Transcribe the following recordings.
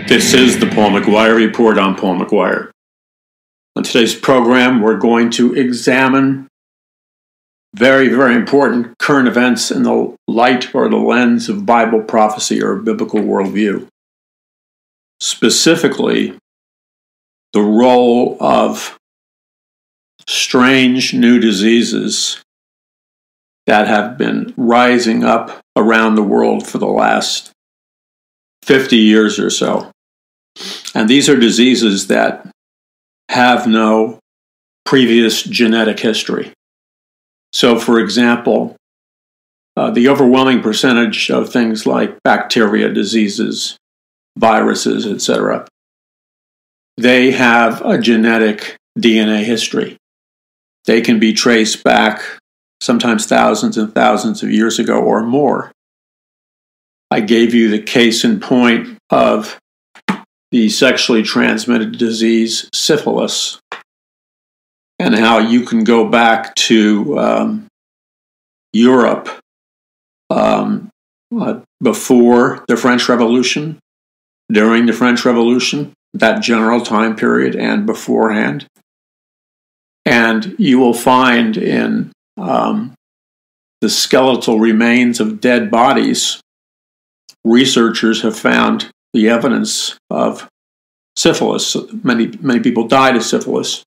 This is the Paul McGuire Report. I'm Paul McGuire. On today's program, we're going to examine very, very important current events in the light or the lens of Bible prophecy or biblical worldview. Specifically, the role of strange new diseases that have been rising up around the world for the last 50 years or so. And these are diseases that have no previous genetic history. So, for example, the overwhelming percentage of things like bacteria, diseases, viruses, etc., they have a genetic DNA history. They can be traced back sometimes thousands and thousands of years ago or more. I gave you the case in point of the sexually transmitted disease syphilis and how you can go back to Europe before the French Revolution, during the French Revolution, that general time period, and beforehand. And you will find in the skeletal remains of dead bodies, researchers have found the evidence of syphilis. Many people died of syphilis.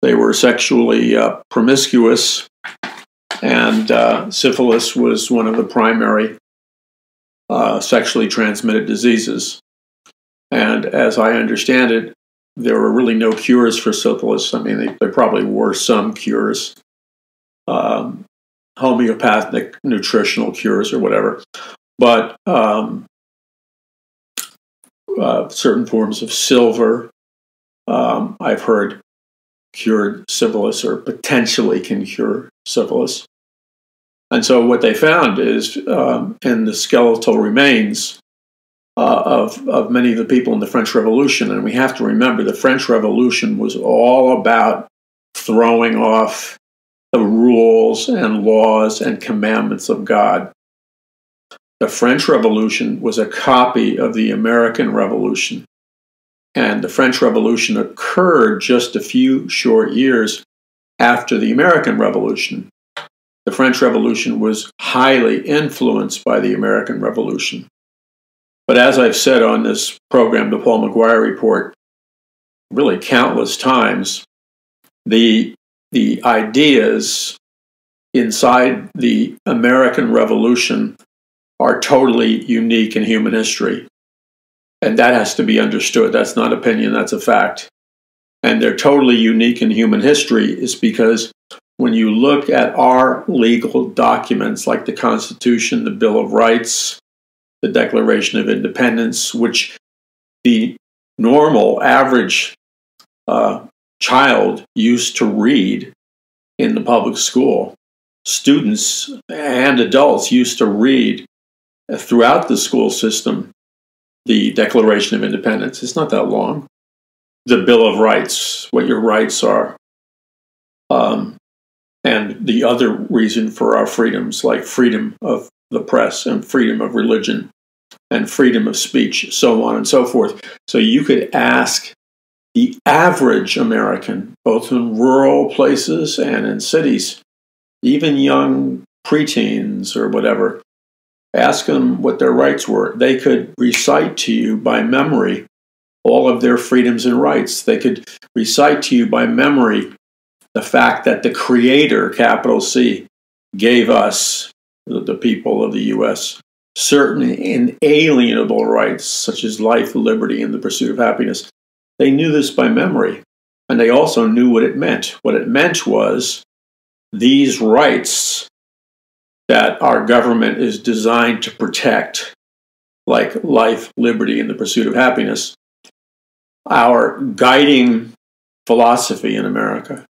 They were sexually promiscuous, and syphilis was one of the primary sexually transmitted diseases. And as I understand it, there were really no cures for syphilis. I mean, there probably were some cures, homeopathic nutritional cures or whatever, but certain forms of silver, I've heard, cured syphilis or potentially can cure syphilis. And so what they found is in the skeletal remains of many of the people in the French Revolution, and we have to remember the French Revolution was all about throwing off the rules and laws and commandments of God. The French Revolution was a copy of the American Revolution, and the French Revolution occurred just a few short years after the American Revolution. The French Revolution was highly influenced by the American Revolution. But as I've said on this program, the Paul McGuire Report, really countless times, the ideas inside the American Revolution are totally unique in human history. And that has to be understood. That's not opinion, that's a fact. And they're totally unique in human history is because when you look at our legal documents like the Constitution, the Bill of Rights, the Declaration of Independence, which the normal, average child used to read in the public school, students and adults used to read throughout the school system the Declaration of Independence. It's not that long. The Bill of Rights, what your rights are. And the other reason for our freedoms, like freedom of the press and freedom of religion and freedom of speech, so on and so forth. So you could ask the average American, both in rural places and in cities, even young preteens or whatever, ask them what their rights were. They could recite to you by memory all of their freedoms and rights. They could recite to you by memory the fact that the Creator, capital C, gave us, the people of the U.S., certain inalienable rights, such as life, liberty, and the pursuit of happiness. They knew this by memory, and they also knew what it meant. What it meant was these rights that our government is designed to protect, like life, liberty, and the pursuit of happiness, our guiding philosophy in America,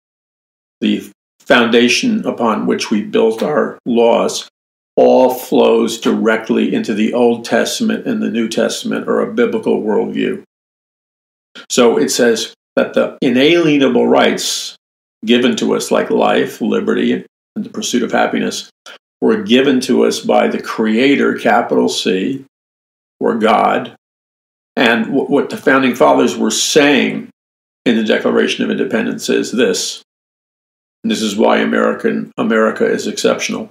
the foundation upon which we built our laws, all flows directly into the Old Testament and the New Testament, or a biblical worldview. So it says that the inalienable rights given to us, like life, liberty, and the pursuit of happiness, were given to us by the Creator, capital C, or God, And what the Founding Fathers were saying in the Declaration of Independence is this, and this is why America is exceptional.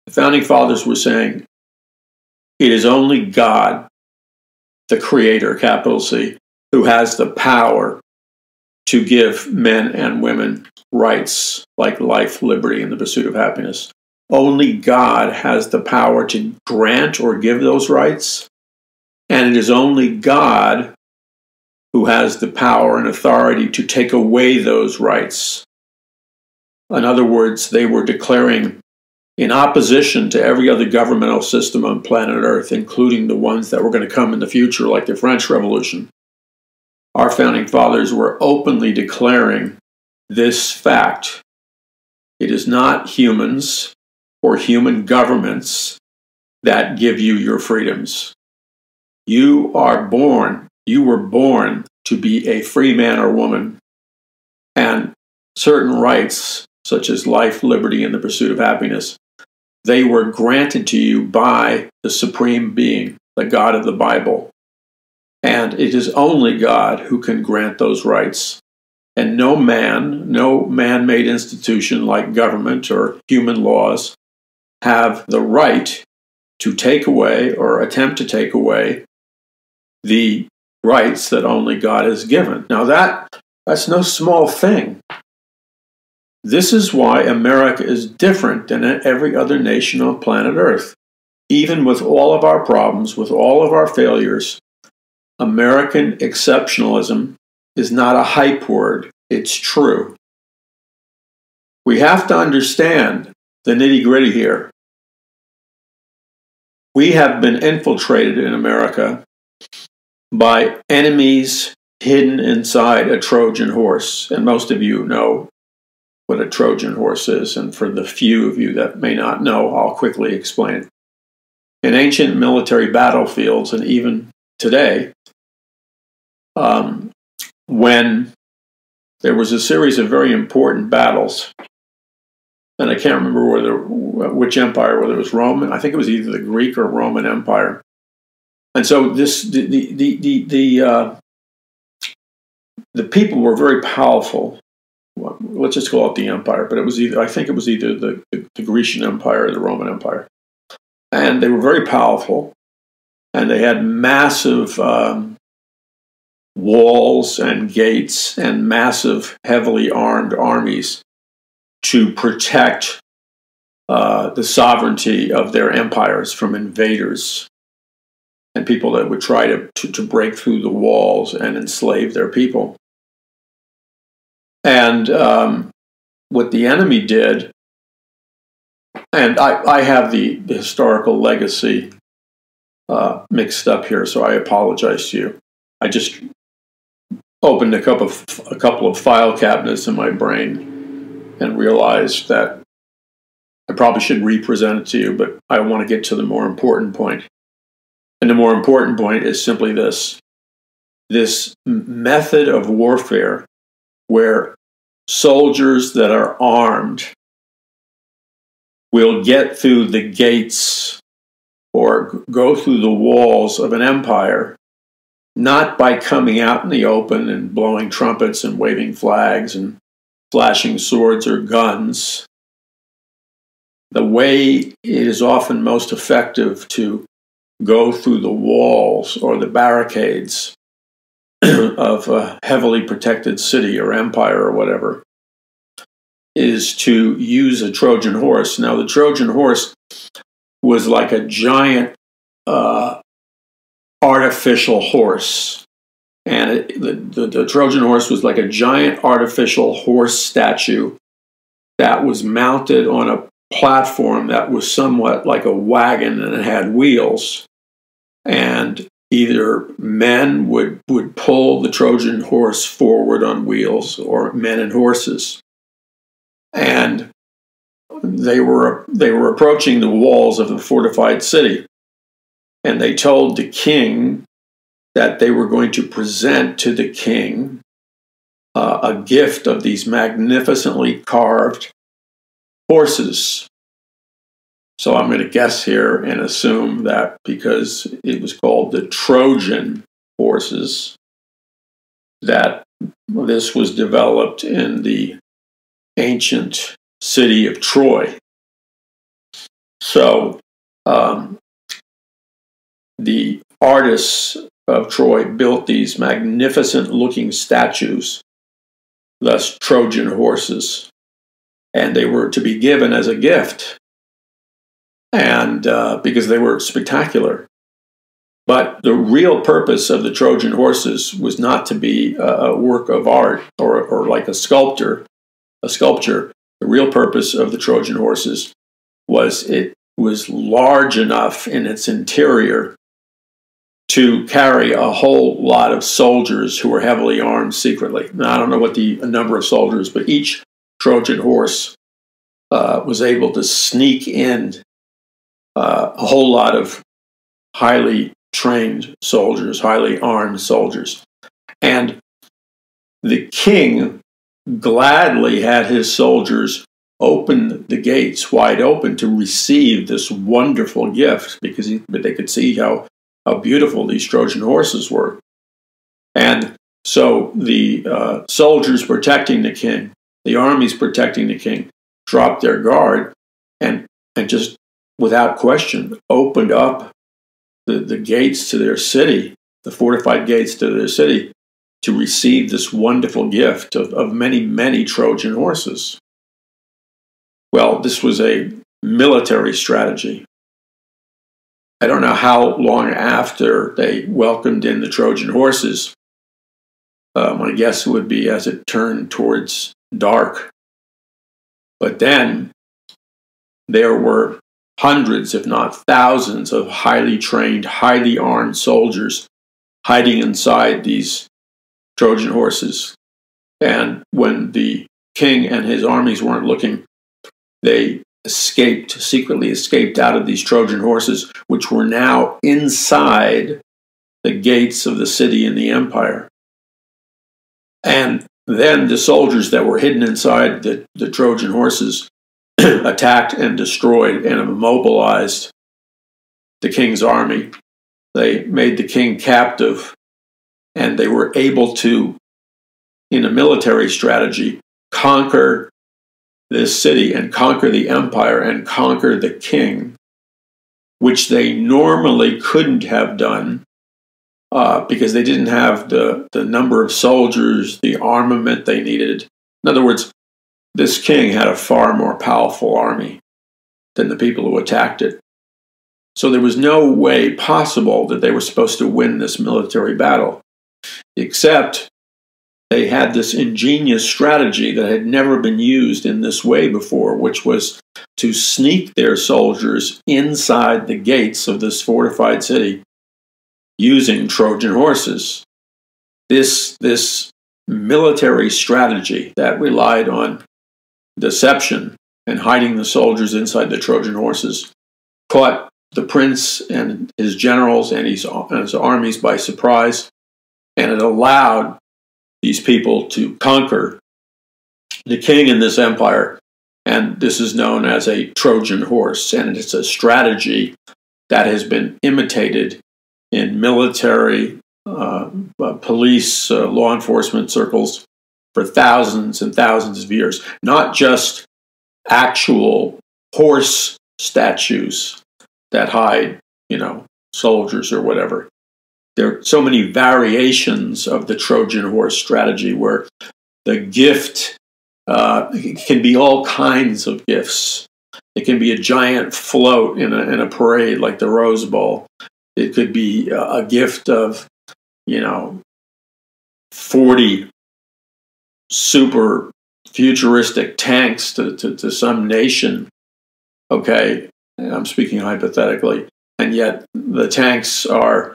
The Founding Fathers were saying, it is only God, the Creator, capital C, who has the power to give men and women rights like life, liberty, and the pursuit of happiness. Only God has the power to grant or give those rights, and it is only God who has the power and authority to take away those rights. In other words, they were declaring, in opposition to every other governmental system on planet Earth, including the ones that were going to come in the future, like the French Revolution, our Founding Fathers were openly declaring this fact. It is not humans or human governments that give you your freedoms. You were born to be a free man or woman, and certain rights, such as life, liberty, and the pursuit of happiness, they were granted to you by the Supreme Being, the God of the Bible. And it is only God who can grant those rights. And no man-made institution like government or human laws have the right to take away or attempt to take away the rights that only God has given. Now that's no small thing. This is why America is different than every other nation on planet Earth. Even with all of our problems, with all of our failures, American exceptionalism is not a hype word. It's true. We have to understand the nitty-gritty here. We have been infiltrated in America by enemies hidden inside a Trojan horse. And most of you know what a Trojan horse is. And for the few of you that may not know, I'll quickly explain. In ancient military battlefields, and even today, when there was a series of very important battles, and I can't remember which empire, whether it was Roman, I think it was either the Greek or Roman Empire. And so the people were very powerful. Well, let's just call it the empire, but I think it was either the Grecian Empire or the Roman Empire. And they were very powerful, and they had massive walls and gates and massive, heavily armed armies to protect the sovereignty of their empires from invaders and people that would try to break through the walls and enslave their people. And what the enemy did, and I have the historical legacy mixed up here, so I apologize to you. I just opened a couple of file cabinets in my brain and realized that I probably should represent it to you, but I want to get to the more important point. And the more important point is simply this. This method of warfare where soldiers that are armed will get through the gates or go through the walls of an empire, not by coming out in the open and blowing trumpets and waving flags and flashing swords or guns. The way it is often most effective to go through the walls or the barricades of a heavily protected city or empire or whatever is to use a Trojan horse. Now, the Trojan horse was like a giant artificial horse. And the Trojan horse was like a giant artificial horse statue that was mounted on a platform that was somewhat like a wagon, and it had wheels. And either men would pull the Trojan horse forward on wheels, or men and horses. And they were approaching the walls of the fortified city. And they told the king that they were going to present to the king a gift of these magnificently carved horses. So I'm going to guess here and assume that because it was called the Trojan horses, that this was developed in the ancient city of Troy. So the artists of Troy built these magnificent-looking statues, thus Trojan horses, and they were to be given as a gift, and because they were spectacular. But the real purpose of the Trojan horses was not to be a work of art or like a sculpture. The real purpose of the Trojan horses was it was large enough in its interior to carry a whole lot of soldiers who were heavily armed secretly. Now, I don't know what the number of soldiers, but each Trojan horse was able to sneak in a whole lot of highly trained soldiers, highly armed soldiers. And the king gladly had his soldiers open the gates wide open to receive this wonderful gift, because they could see how beautiful these Trojan horses were. And so the soldiers protecting the king, the armies protecting the king, dropped their guard and just without question opened up the gates to their city, the fortified gates to their city, to receive this wonderful gift of many, many Trojan horses. Well, this was a military strategy. I don't know how long after they welcomed in the Trojan horses. My guess would be as it turned towards dark. But then there were hundreds, if not thousands, of highly trained, highly armed soldiers hiding inside these Trojan horses. And when the king and his armies weren't looking, they secretly escaped out of these Trojan horses, which were now inside the gates of the city and the empire. And then the soldiers that were hidden inside the Trojan horses attacked and destroyed and immobilized the king's army. They made the king captive, and they were able to, in a military strategy, conquer this city and conquer the empire and conquer the king, which they normally couldn't have done because they didn't have the number of soldiers, the armament they needed. In other words, this king had a far more powerful army than the people who attacked it. So there was no way possible that they were supposed to win this military battle, except they had this ingenious strategy that had never been used in this way before, which was to sneak their soldiers inside the gates of this fortified city using Trojan horses. This military strategy that relied on deception and hiding the soldiers inside the Trojan horses caught the prince and his generals and his armies by surprise, and it allowed these people to conquer the king in this empire. And this is known as a Trojan horse, and it's a strategy that has been imitated in military, police, law enforcement circles for thousands and thousands of years. Not just actual horse statues that hide, soldiers or whatever. There are so many variations of the Trojan horse strategy where the gift can be all kinds of gifts. It can be a giant float in a parade like the Rose Bowl. It could be a gift of, 40 super futuristic tanks to some nation. Okay, I'm speaking hypothetically. And yet the tanks are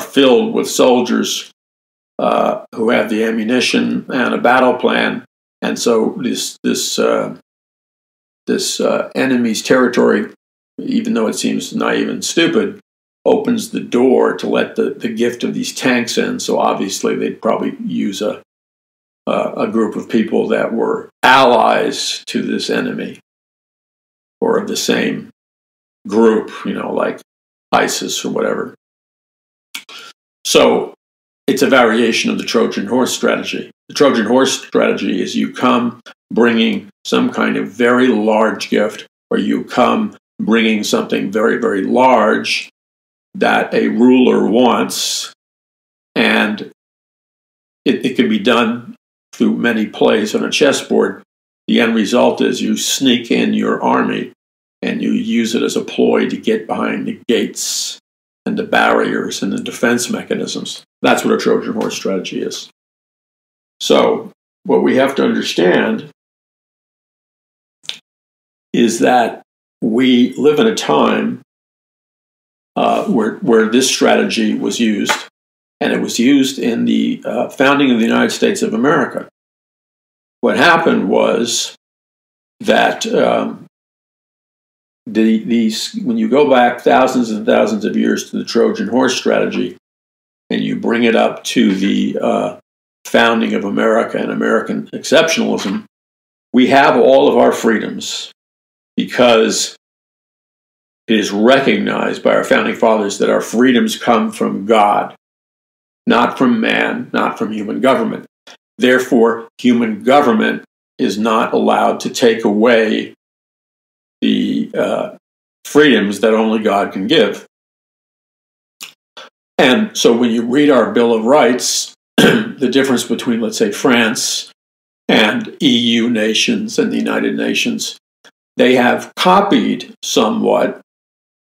filled with soldiers who have the ammunition and a battle plan. And so this enemy's territory, even though it seems naive and stupid, opens the door to let the gift of these tanks in. So obviously they'd probably use a group of people that were allies to this enemy or of the same group, like ISIS or whatever. So it's a variation of the Trojan horse strategy. The Trojan horse strategy is you come bringing some kind of very large gift, or you come bringing something very, very large that a ruler wants, and it can be done through many plays on a chessboard. The end result is you sneak in your army and you use it as a ploy to get behind the gates and the barriers and the defense mechanisms. That's what a Trojan horse strategy is. So what we have to understand is that we live in a time where this strategy was used, and it was used in the founding of the United States of America. What happened was that when you go back thousands and thousands of years to the Trojan horse strategy, and you bring it up to the founding of America and American exceptionalism, we have all of our freedoms because it is recognized by our founding fathers that our freedoms come from God, not from man, not from human government. Therefore, human government is not allowed to take away the freedoms that only God can give. And so when you read our Bill of Rights, the difference between, let's say, France and EU nations and the United Nations, they have copied somewhat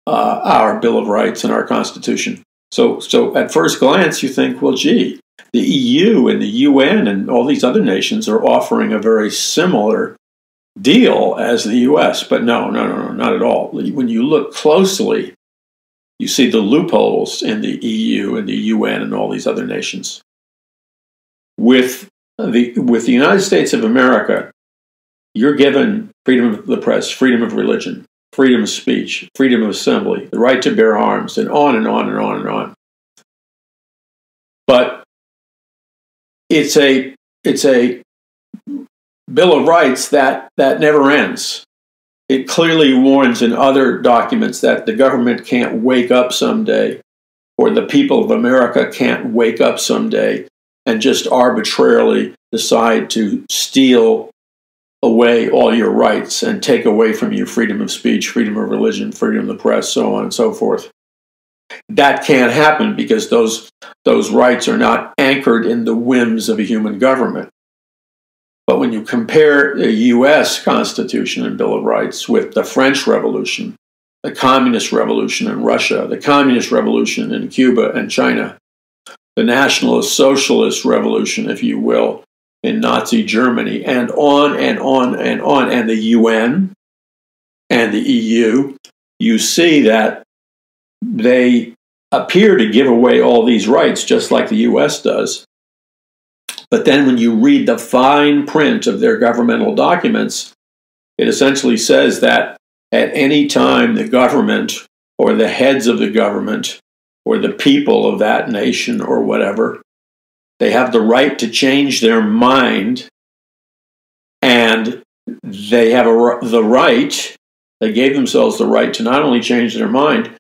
our Bill of Rights and our Constitution. So at first glance, you think, well, gee, the EU and the UN and all these other nations are offering a very similar deal as the US. But no, not at all. When you look closely, you see the loopholes in the EU and the UN and all these other nations. With the United States of America, you're given freedom of the press, freedom of religion, freedom of speech, freedom of assembly, the right to bear arms, and on and on and on and on. But it's a Bill of Rights that never ends. It clearly warns in other documents that the government can't wake up someday, or the people of America can't wake up someday and just arbitrarily decide to steal away all your rights and take away from you freedom of speech, freedom of religion, freedom of the press, so on and so forth. That can't happen because those rights are not anchored in the whims of a human government. But when you compare the U.S. Constitution and Bill of Rights with the French Revolution, the Communist Revolution in Russia, the Communist Revolution in Cuba and China, the Nationalist Socialist Revolution, if you will, in Nazi Germany, and on and on and on, and the UN and the EU, you see that they appear to give away all these rights just like the US does. But then when you read the fine print of their governmental documents, it essentially says that at any time the government or the heads of the government or the people of that nation or whatever, they have the right to change their mind, and they have the right, they gave themselves the right to not only change their mind,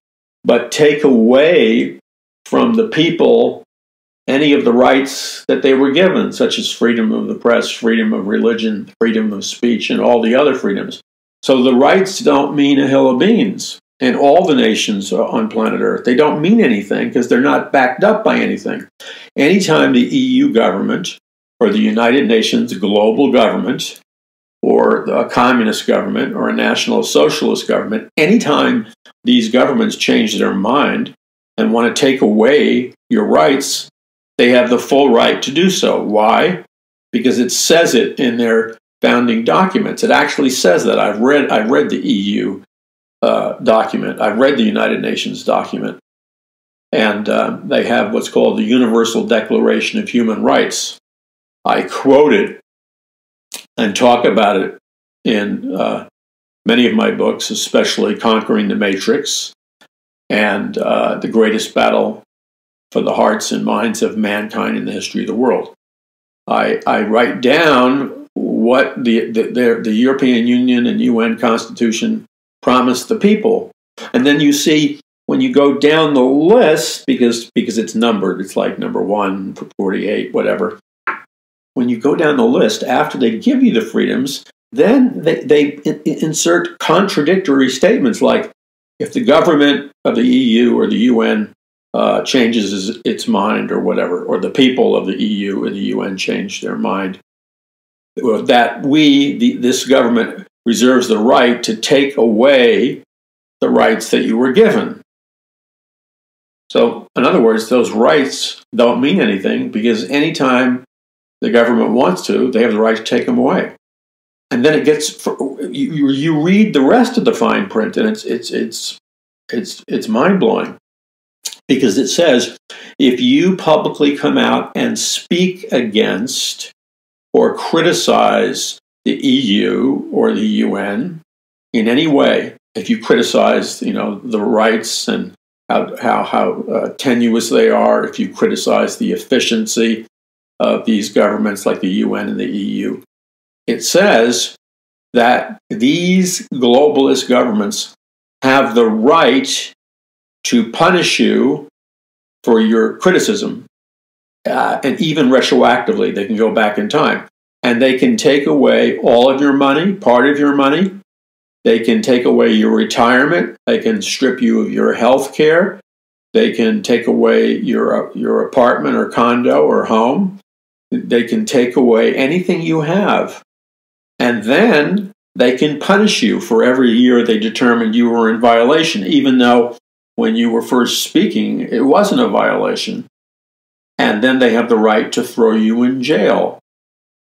but take away from the people any of the rights that they were given, such as freedom of the press, freedom of religion, freedom of speech, and all the other freedoms. So the rights don't mean a hill of beans in all the nations on planet Earth. They don't mean anything because they're not backed up by anything. Anytime the EU government or the United Nations global government or a communist government or a national socialist government, anytime these governments change their mind and want to take away your rights, they have the full right to do so. Why? Because it says it in their founding documents. It actually says that. I've read the EU document. I've read the United Nations document. And they have what's called the Universal Declaration of Human Rights. I quote it and talk about it in many of my books, especially Conquering the Matrix and The Greatest Battle for the Hearts and Minds of Mankind in the History of the World. I write down what the European Union and UN Constitution promised the people. And then you see when you go down the list, because it's numbered, it's like number 1 for 48, whatever. When you go down the list, after they give you the freedoms, then they insert contradictory statements like, if the government of the EU or the UN changes its mind or whatever, or the people of the EU and the UN change their mind, that this government reserves the right to take away the rights that you were given. So, in other words, those rights don't mean anything, because anytime the government wants to, they have the right to take them away. And then it gets, you read the rest of the fine print, and it's mind-blowing, because it says, if you publicly come out and speak against or criticize the EU or the UN in any way, if you criticize, the rights and how tenuous they are, if you criticize the efficiency of these governments like the UN and the EU, it says that these globalist governments have the right to punish you for your criticism, and even retroactively, they can go back in time, and they can take away all of your money, part of your money. They can take away your retirement. They can strip you of your health care. They can take away your apartment or condo or home. They can take away anything you have. And then they can punish you for every year they determined you were in violation, even though when you were first speaking, it wasn't a violation. And then they have the right to throw you in jail.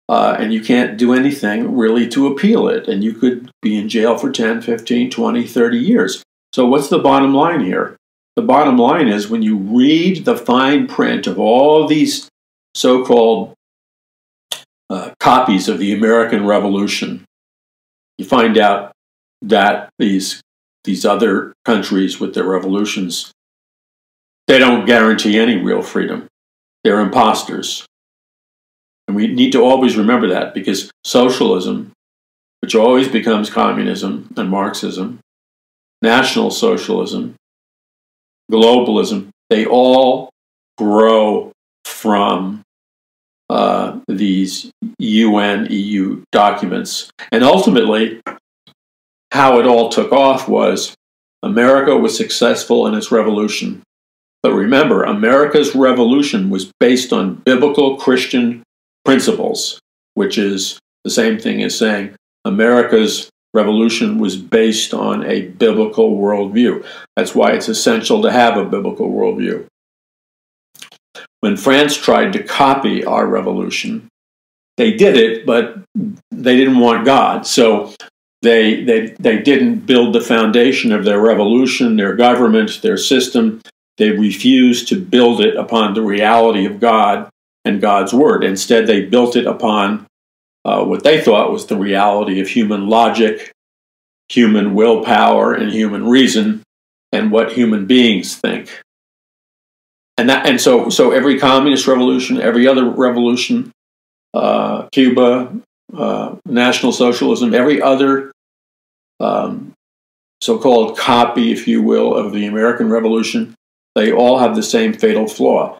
And you can't do anything really to appeal it. And you could be in jail for 10, 15, 20, 30 years. So what's the bottom line here? The bottom line is, when you read the fine print of all these so-called copies of the American Revolution, you find out that these other countries with their revolutions, they don't guarantee any real freedom. They're imposters. And we need to always remember that, because socialism, which always becomes communism and Marxism, National Socialism, globalism, they all grow from these UN, EU documents. And ultimately, how it all took off was America was successful in its revolution. But remember, America's revolution was based on biblical Christian principles, which is the same thing as saying America's revolution was based on a biblical worldview. That's why it's essential to have a biblical worldview. When France tried to copy our revolution, they did it, but they didn't want God. So they didn't build the foundation of their revolution, their government, their system. They refused to build it upon the reality of God and God's word. Instead, they built it upon what they thought was the reality of human logic, human willpower, and human reason, and what human beings think. And so every communist revolution, every other revolution, Cuba, National Socialism, every other so-called copy, if you will, of the American Revolution, they all have the same fatal flaw.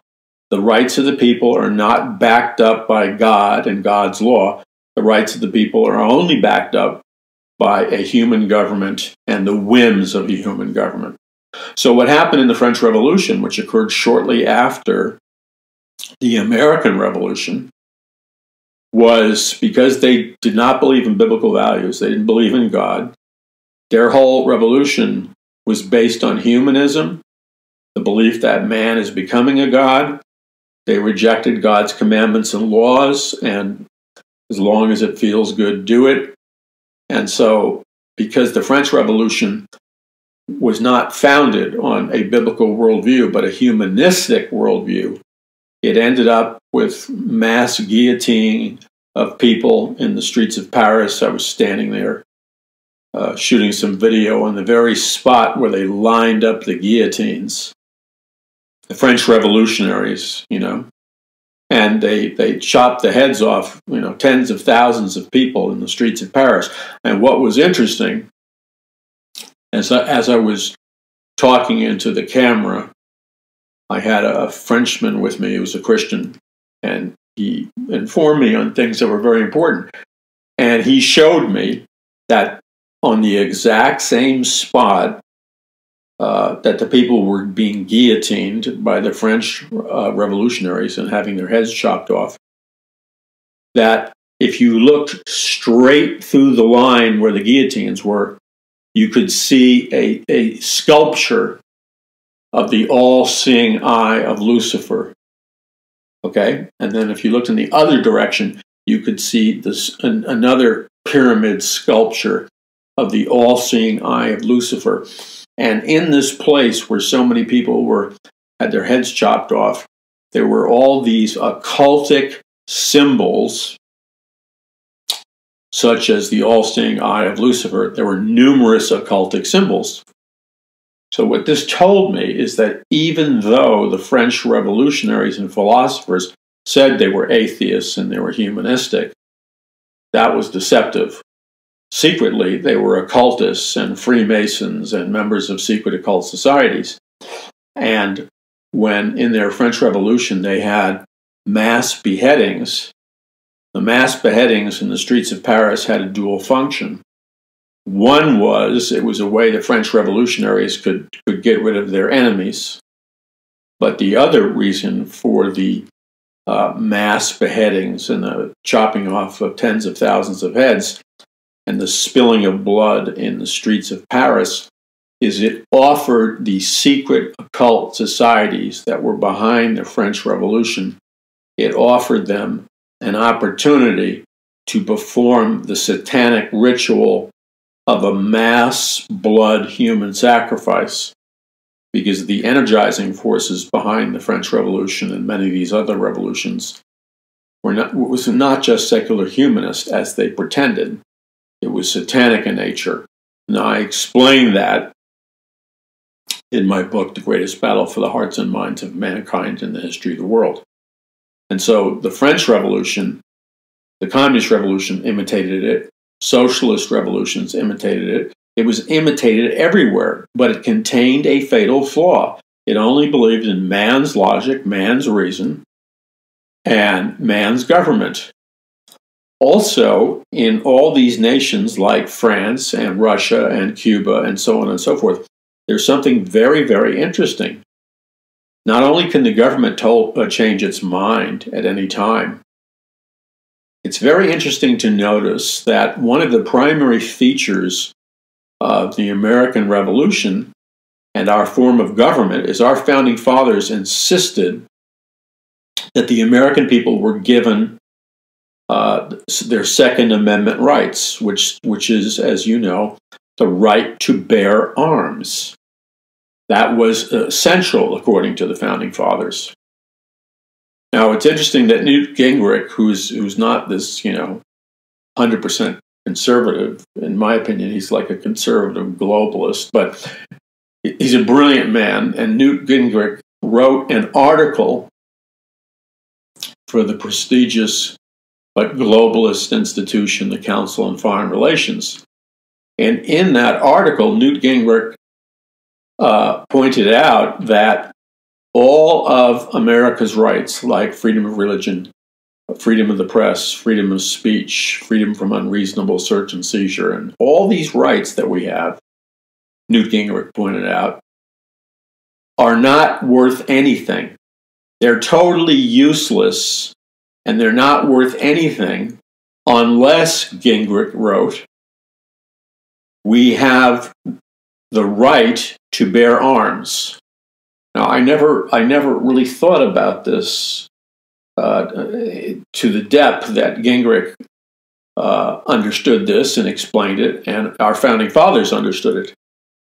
The rights of the people are not backed up by God and God's law. The rights of the people are only backed up by a human government and the whims of a human government. So what happened in the French Revolution, which occurred shortly after the American Revolution, was because they did not believe in biblical values, they didn't believe in God. Their whole revolution was based on humanism, the belief that man is becoming a god. They rejected God's commandments and laws, and as long as it feels good, do it. And so, because the French Revolution was not founded on a biblical worldview, but a humanistic worldview, it ended up with mass guillotining of people in the streets of Paris. I was standing there shooting some video on the very spot where they lined up the guillotines. The French revolutionaries, and they chopped the heads off, tens of thousands of people in the streets of Paris. And what was interesting, as I was talking into the camera. I had a Frenchman with me who was a Christian, and he informed me on things that were very important. And he showed me that on the exact same spot that the people were being guillotined by the French revolutionaries and having their heads chopped off, that if you looked straight through the line where the guillotines were, you could see a sculpture of the all-seeing eye of Lucifer. Okay? And then if you looked in the other direction, you could see another pyramid sculpture of the all-seeing eye of Lucifer. And in this place where so many people had their heads chopped off, there were all these occultic symbols, such as the all-seeing eye of Lucifer. There were numerous occultic symbols. So what this told me is that even though the French revolutionaries and philosophers said they were atheists and they were humanistic, that was deceptive. Secretly, they were occultists and Freemasons and members of secret occult societies. And when in their French Revolution they had mass beheadings, the mass beheadings in the streets of Paris had a dual function. One was, it was a way the French revolutionaries could get rid of their enemies. But the other reason for the mass beheadings and the chopping off of tens of thousands of heads and the spilling of blood in the streets of Paris is it offered the secret occult societies that were behind the French Revolution, it offered them an opportunity to perform the satanic ritual of a mass blood human sacrifice, because the energizing forces behind the French Revolution and many of these other revolutions was not just secular humanist as they pretended. It was satanic in nature. Now, I explain that in my book, The Greatest Battle for the Hearts and Minds of Mankind in the History of the World. And so the French Revolution, the Communist Revolution imitated it, socialist revolutions imitated it. It was imitated everywhere, but it contained a fatal flaw. It only believed in man's logic, man's reason, and man's government. Also, in all these nations like France and Russia and Cuba and so on and so forth, there's something very, very interesting. Not only can the government change its mind at any time, it's very interesting to notice that one of the primary features of the American Revolution and our form of government is our founding fathers insisted that the American people were given their Second Amendment rights, which is, as you know, the right to bear arms. That was essential, according to the Founding Fathers. Now, it's interesting that Newt Gingrich, who's not this, 100% conservative, in my opinion, he's like a conservative globalist, but he's a brilliant man, and Newt Gingrich wrote an article for the prestigious but globalist institution, the Council on Foreign Relations. And in that article, Newt Gingrich pointed out that all of America's rights, like freedom of religion, freedom of the press, freedom of speech, freedom from unreasonable search and seizure, and all these rights that we have, Newt Gingrich pointed out, are not worth anything. They're totally useless, and they're not worth anything unless, Gingrich wrote, we have the right to bear arms. Now, I never really thought about this to the depth that Gingrich understood this and explained it, and our founding fathers understood it.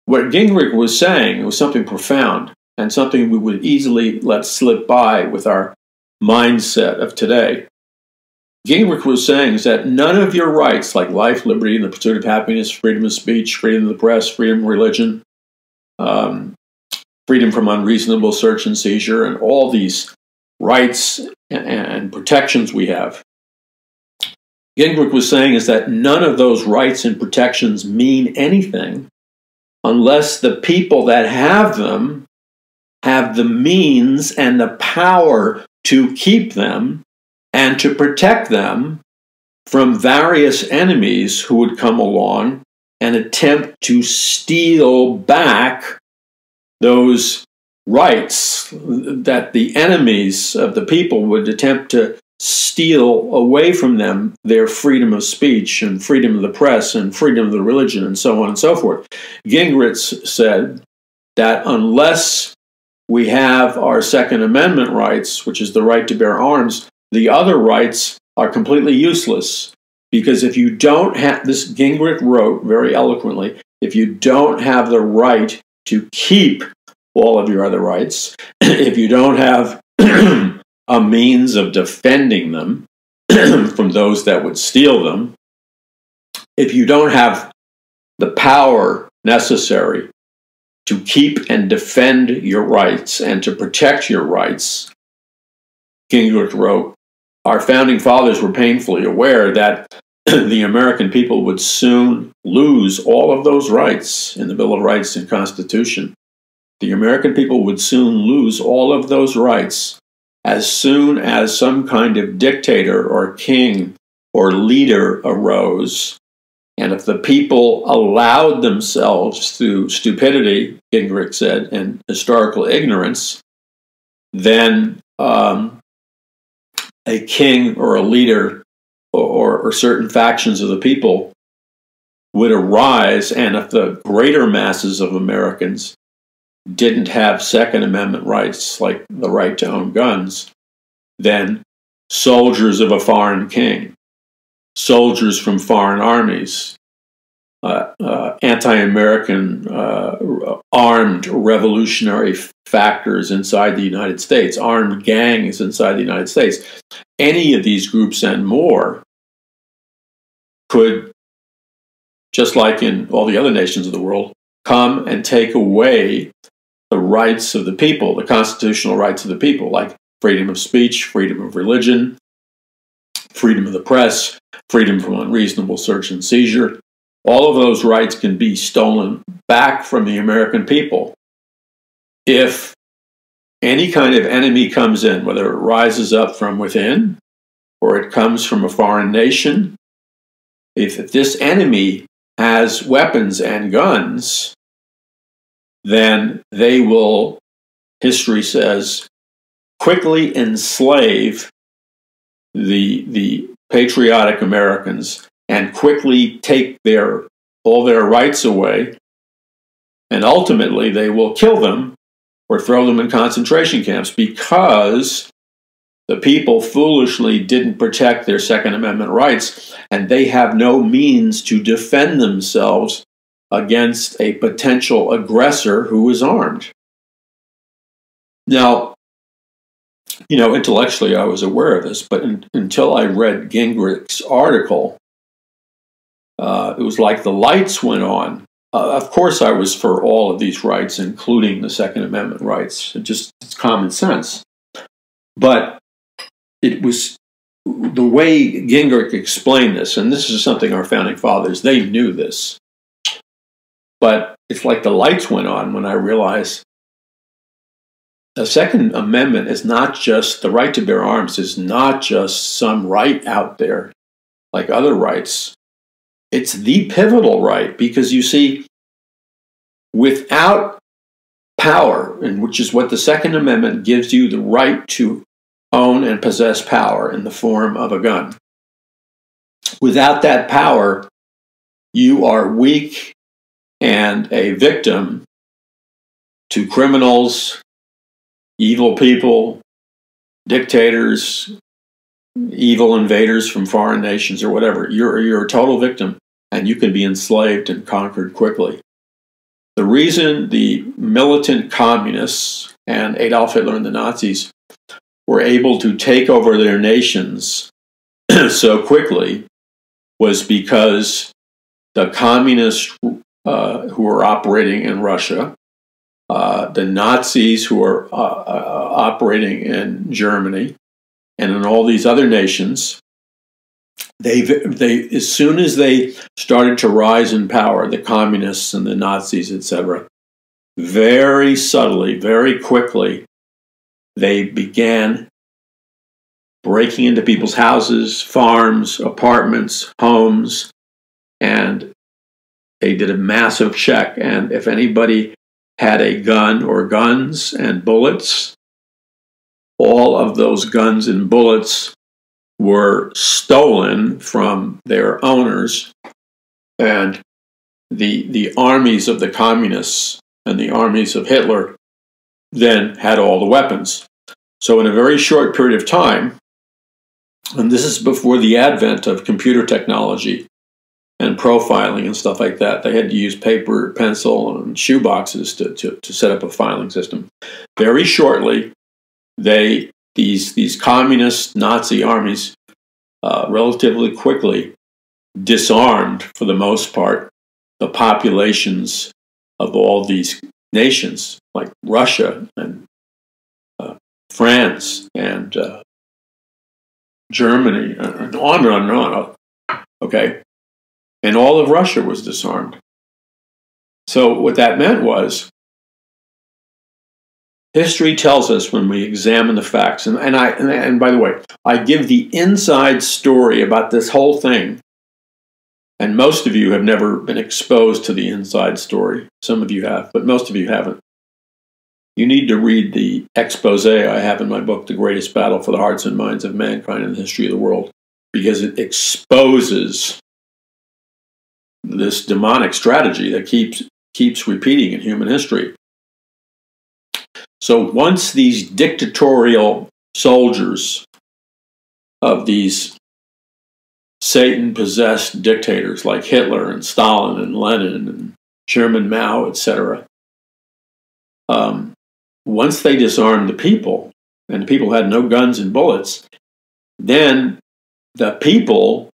What Gingrich was saying was something profound and something we would easily let slip by with our mindset of today. Gingrich was saying is that none of your rights, like life, liberty, and the pursuit of happiness, freedom of speech, freedom of the press, freedom of religion, freedom from unreasonable search and seizure, and all these rights and protections we have, Gingrich was saying is that none of those rights and protections mean anything unless the people that have them have the means and the power to keep them and to protect them from various enemies who would come along and attempt to steal back those rights that the enemies of the people would attempt to steal away from them, their freedom of speech and freedom of the press and freedom of the religion and so on and so forth. Gingrich said that unless we have our Second Amendment rights, which is the right to bear arms, the other rights are completely useless. Because if you don't have, this Gingrich wrote very eloquently, if you don't have the right to keep all of your other rights, if you don't have a means of defending them from those that would steal them, if you don't have the power necessary to keep and defend your rights and to protect your rights, Gingrich wrote, our founding fathers were painfully aware that the American people would soon lose all of those rights in the Bill of Rights and Constitution. The American people would soon lose all of those rights as soon as some kind of dictator or king or leader arose. And if the people allowed themselves through stupidity, Gingrich said, and historical ignorance, then a king or a leader or certain factions of the people would arise, and if the greater masses of Americans didn't have Second Amendment rights, like the right to own guns, then soldiers of a foreign king, soldiers from foreign armies, anti-American armed revolutionary factors inside the United States, armed gangs inside the United States, any of these groups and more could, just like in all the other nations of the world, come and take away the rights of the people, the constitutional rights of the people, like freedom of speech, freedom of religion, freedom of the press, freedom from unreasonable search and seizure. All of those rights can be stolen back from the American people if any kind of enemy comes in, whether it rises up from within or it comes from a foreign nation. If this enemy has weapons and guns, then they will, history says, quickly enslave the patriotic Americans and quickly take all their rights away, and ultimately they will kill them or throw them in concentration camps because the people foolishly didn't protect their Second Amendment rights, and they have no means to defend themselves against a potential aggressor who is armed. Now, intellectually I was aware of this, but until I read Gingrich's article, it was like the lights went on. Of course, I was for all of these rights, including the Second Amendment rights. It's common sense. But it was the way Gingrich explained this, and this is something our founding fathers, they knew this. But it's like the lights went on when I realized the Second Amendment is not just, the right to bear arms is not just some right out there like other rights. It's the pivotal right, because you see, without power, and which is what the Second Amendment gives you, the right to own and possess power in the form of a gun. Without that power, you are weak and a victim to criminals, evil people, dictators, evil invaders from foreign nations or whatever. You're a total victim, and you can be enslaved and conquered quickly. The reason the militant communists and Adolf Hitler and the Nazis were able to take over their nations so quickly was because the communists who were operating in Russia, the Nazis who were operating in Germany, and in all these other nations, They as soon as they started to rise in power, the communists and the Nazis, etc., very subtly, very quickly, they began breaking into people's houses, farms, apartments, homes, and they did a massive check. And if anybody had a gun or guns and bullets, all of those guns and bullets were stolen from their owners, and the armies of the communists and the armies of Hitler then had all the weapons. So in a very short period of time, and this is before the advent of computer technology and profiling and stuff like that, they had to use paper, pencil, and shoeboxes to set up a filing system. Very shortly, these communist Nazi armies relatively quickly disarmed, for the most part, the populations of all these nations, like Russia and France and Germany, and on and on and on. Okay? And all of Russia was disarmed. So what that meant was, history tells us when we examine the facts, and by the way, I give the inside story about this whole thing, and most of you have never been exposed to the inside story. Some of you have, but most of you haven't. You need to read the expose I have in my book, The Greatest Battle for the Hearts and Minds of Mankind in the History of the World, because it exposes this demonic strategy that keeps repeating in human history. So once these dictatorial soldiers of these Satan-possessed dictators like Hitler and Stalin and Lenin and Chairman Mao, etc., once they disarmed the people, and the people had no guns and bullets, then the people,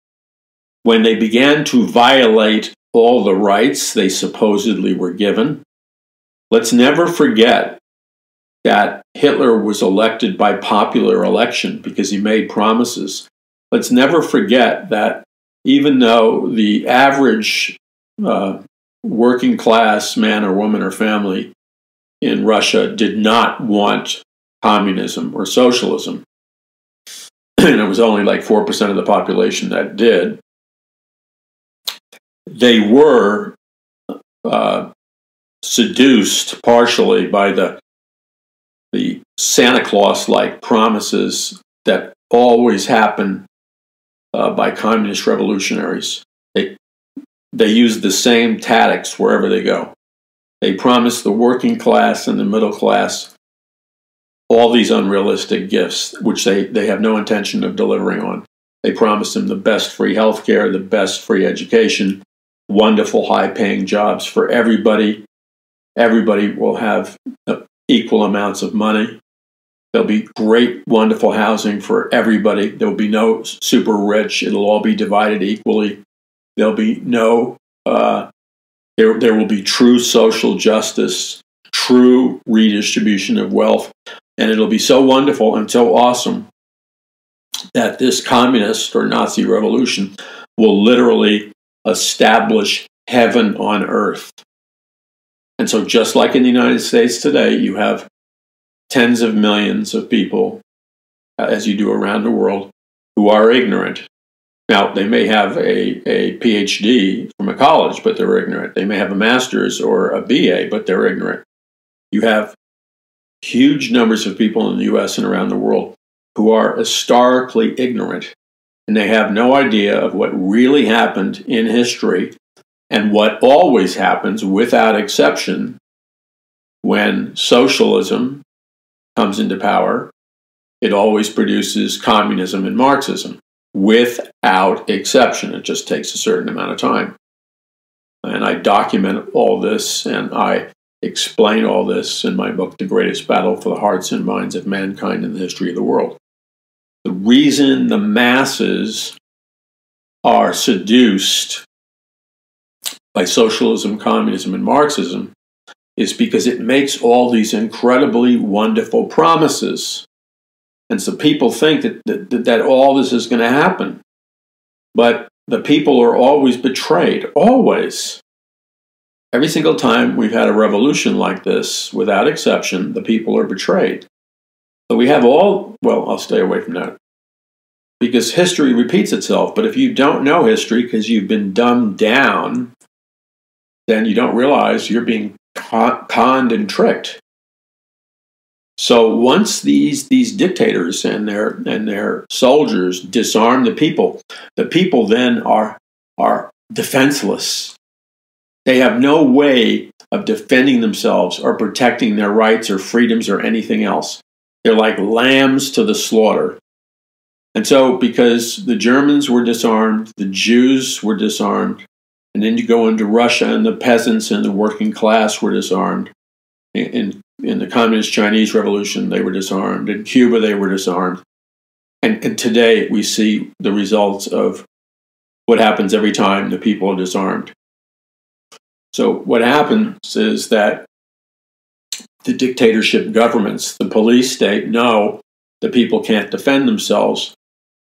when they began to violate all the rights they supposedly were given, let's never forget that Hitler was elected by popular election because he made promises. Let's never forget that even though the average working class man or woman or family in Russia did not want communism or socialism, and it was only like 4% of the population that did, they were seduced partially by the Santa Claus-like promises that always happen by communist revolutionaries. They use the same tactics wherever they go. They promise the working class and the middle class all these unrealistic gifts, which they have no intention of delivering on. They promise them the best free health care, the best free education, wonderful high-paying jobs for everybody. Everybody will have equal amounts of money. There'll be great, wonderful housing for everybody. There will be no super rich. It'll all be divided equally. There'll be no, there will be true social justice, true redistribution of wealth, and it'll be so wonderful and so awesome that this communist or Nazi revolution will literally establish heaven on earth. And so just like in the United States today, you have tens of millions of people, as you do around the world, who are ignorant. Now, they may have a PhD from a college, but they're ignorant. They may have a master's or a BA, but they're ignorant. You have huge numbers of people in the U.S. and around the world who are historically ignorant, and they have no idea of what really happened in history and what always happens, without exception, when socialism comes into power. It always produces communism and Marxism, without exception. It just takes a certain amount of time. And I document all this, and I explain all this in my book, The Greatest Battle for the Hearts and Minds of Mankind in the History of the World. The reason the masses are seduced by socialism, communism, and Marxism is because it makes all these incredibly wonderful promises. And so people think that all this is going to happen. But the people are always betrayed, always. Every single time we've had a revolution like this, without exception, the people are betrayed. So we have well, I'll stay away from that. Because history repeats itself. But if you don't know history because you've been dumbed down, then you don't realize you're being conned and tricked. So once these dictators and their soldiers disarm the people then are defenseless. They have no way of defending themselves or protecting their rights or freedoms or anything else. They're like lambs to the slaughter. And so because the Germans were disarmed, the Jews were disarmed, and then you go into Russia and the peasants and the working class were disarmed. In the Communist Chinese Revolution, they were disarmed. In Cuba, they were disarmed. And today, we see the results of what happens every time the people are disarmed. So what happens is that the dictatorship governments, the police state, know the people can't defend themselves.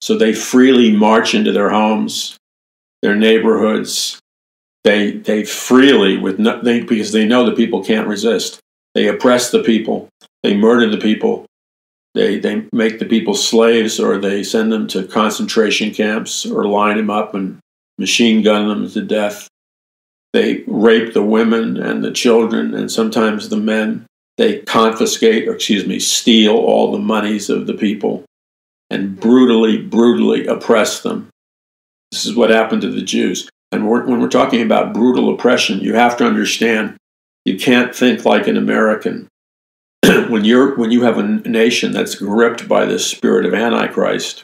So they freely march into their homes, their neighborhoods. They freely, because they know the people can't resist. They oppress the people. They murder the people. They make the people slaves, or they send them to concentration camps, or line them up and machine gun them to death. They rape the women and the children, and sometimes the men. They confiscate, steal all the monies of the people and brutally oppress them. This is what happened to the Jews. And when we're talking about brutal oppression, you have to understand you can't think like an American. When you have a nation that's gripped by the spirit of Antichrist,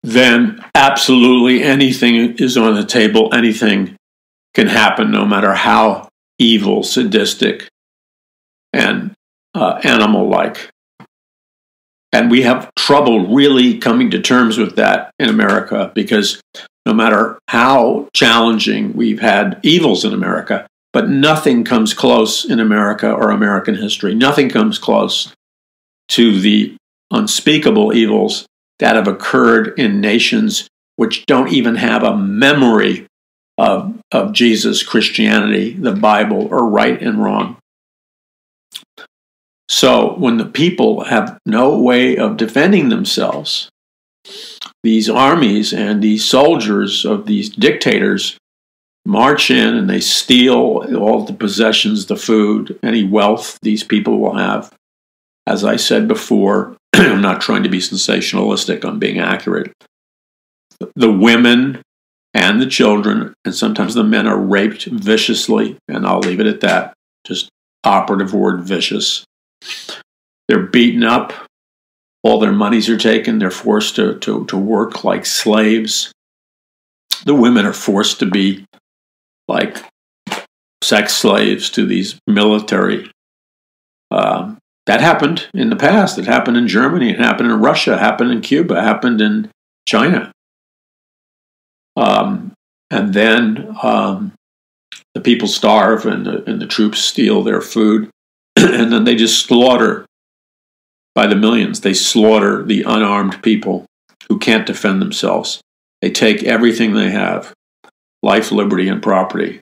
then absolutely anything is on the table. Anything can happen, no matter how evil, sadistic, and animal-like. And we have trouble really coming to terms with that in America, because no matter how challenging we've had evils in America, but nothing comes close in America or American history. Nothing comes close to the unspeakable evils that have occurred in nations which don't even have a memory of Jesus, Christianity, the Bible, or right and wrong. So when the people have no way of defending themselves, these armies and these soldiers of these dictators march in and they steal all the possessions, the food, any wealth these people will have. As I said before, I'm not trying to be sensationalistic, I'm being accurate. The women and the children, and sometimes the men, are raped viciously, and I'll leave it at that. Just operative word, vicious. They're beaten up. All their monies are taken. They're forced to work like slaves. The women are forced to be like sex slaves to these military. That happened in the past. It happened in Germany. It happened in Russia. It happened in Cuba. It happened in China. And then the people starve, and the troops steal their food, and then they just slaughter by the millions. They slaughter the unarmed people who can't defend themselves. They take everything they have, life, liberty, and property,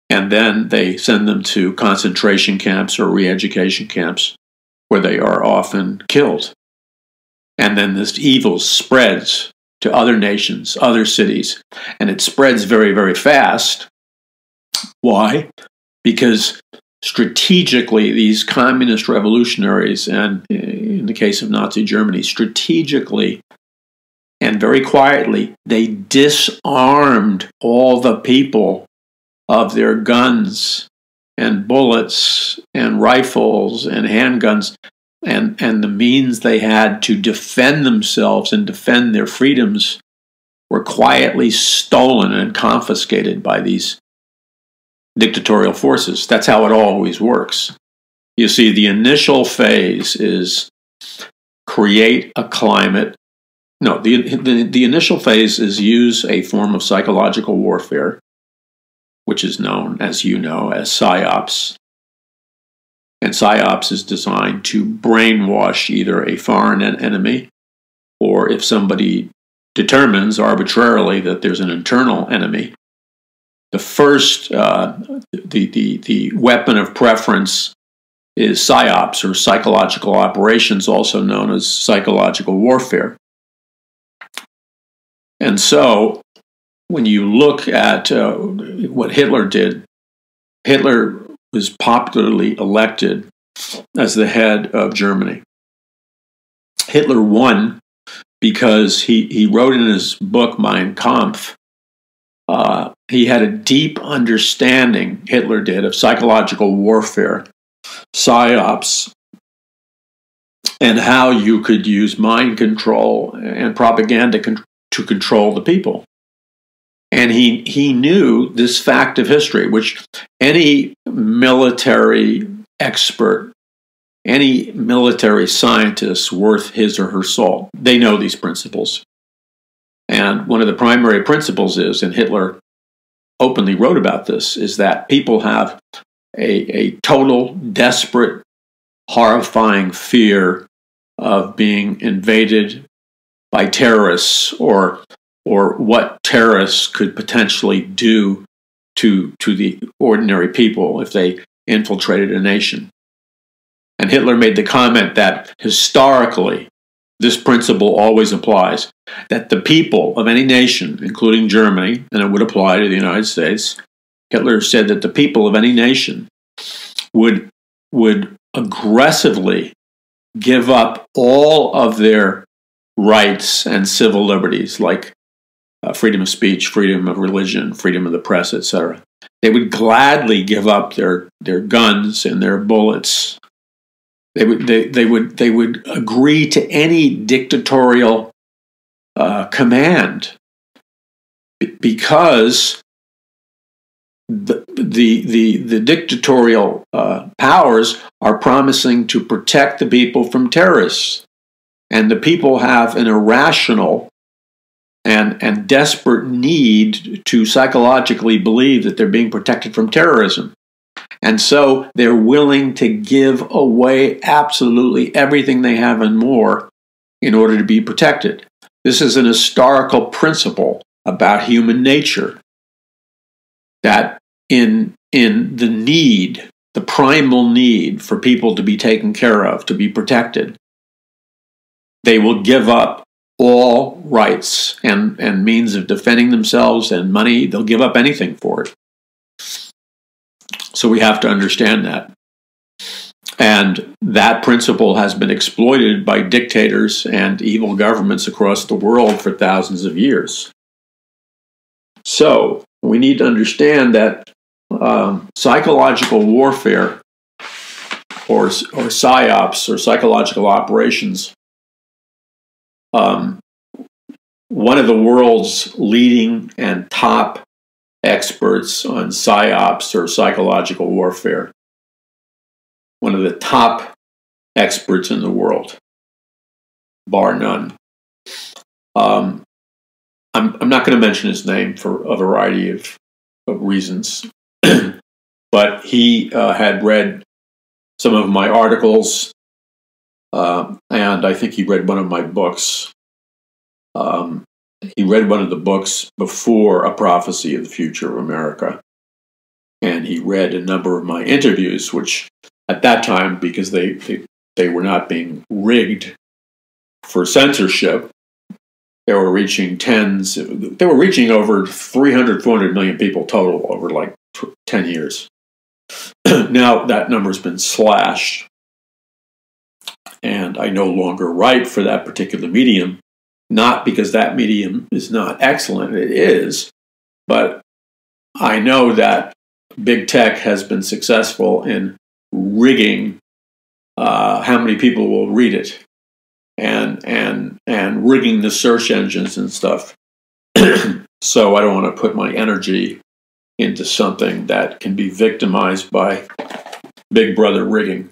and then they send them to concentration camps or re-education camps where they are often killed. And then this evil spreads to other nations, other cities, and it spreads very, very fast. Why? Because strategically, these communist revolutionaries, and in the case of Nazi Germany, strategically and very quietly, they disarmed all the people of their guns and bullets and rifles and handguns and the means they had to defend themselves and defend their freedoms were quietly stolen and confiscated by these dictatorial forces. That's how it always works. You see, the initial phase is create a climate. No, the initial phase is use a form of psychological warfare, which is known, as you know, as PSYOPs. And PSYOPs is designed to brainwash either a foreign enemy, or if somebody determines arbitrarily that there's an internal enemy. The first, the weapon of preference is psyops, or psychological operations, also known as psychological warfare. And so, when you look at what Hitler did, Hitler was popularly elected as the head of Germany. Hitler won because he wrote in his book Mein Kampf, he had a deep understanding, Hitler did, of psychological warfare, psyops, and how you could use mind control and propaganda to control the people. And he knew this fact of history, which any military expert, any military scientist worth his or her salt, they know these principles. And one of the primary principles is, and Hitler openly wrote about this, is that people have a total, desperate, horrifying fear of being invaded by terrorists, or what terrorists could potentially do to the ordinary people if they infiltrated a nation. And Hitler made the comment that historically, this principle always applies, that the people of any nation, including Germany, and it would apply to the United States, Hitler said that the people of any nation would aggressively give up all of their rights and civil liberties, like freedom of speech, freedom of religion, freedom of the press, etc. They would gladly give up their guns and their bullets. They would agree to any dictatorial command, because the dictatorial powers are promising to protect the people from terrorists, and the people have an irrational and desperate need to psychologically believe that they're being protected from terrorism. And so they're willing to give away absolutely everything they have and more in order to be protected. This is an historical principle about human nature, that in the need, the primal need for people to be taken care of, to be protected, they will give up all rights and means of defending themselves and money. They'll give up anything for it. So we have to understand that. And that principle has been exploited by dictators and evil governments across the world for thousands of years. So we need to understand that psychological warfare, or psyops, or psychological operations, one of the world's leading and top experts on psyops, or psychological warfare, one of the top experts in the world, bar none. I'm not going to mention his name for a variety of reasons, but he had read some of my articles, and I think he read one of my books. He read one of the books before A Prophecy of the Future of America, and he read a number of my interviews, which at that time, because they were not being rigged for censorship, they were reaching they were reaching over 300, 400 million people total over like 10 years. Now that number's been slashed, and I no longer write for that particular medium. Not because that medium is not excellent, it is, but I know that big tech has been successful in rigging how many people will read it, and rigging the search engines and stuff. So I don't want to put my energy into something that can be victimized by Big Brother rigging,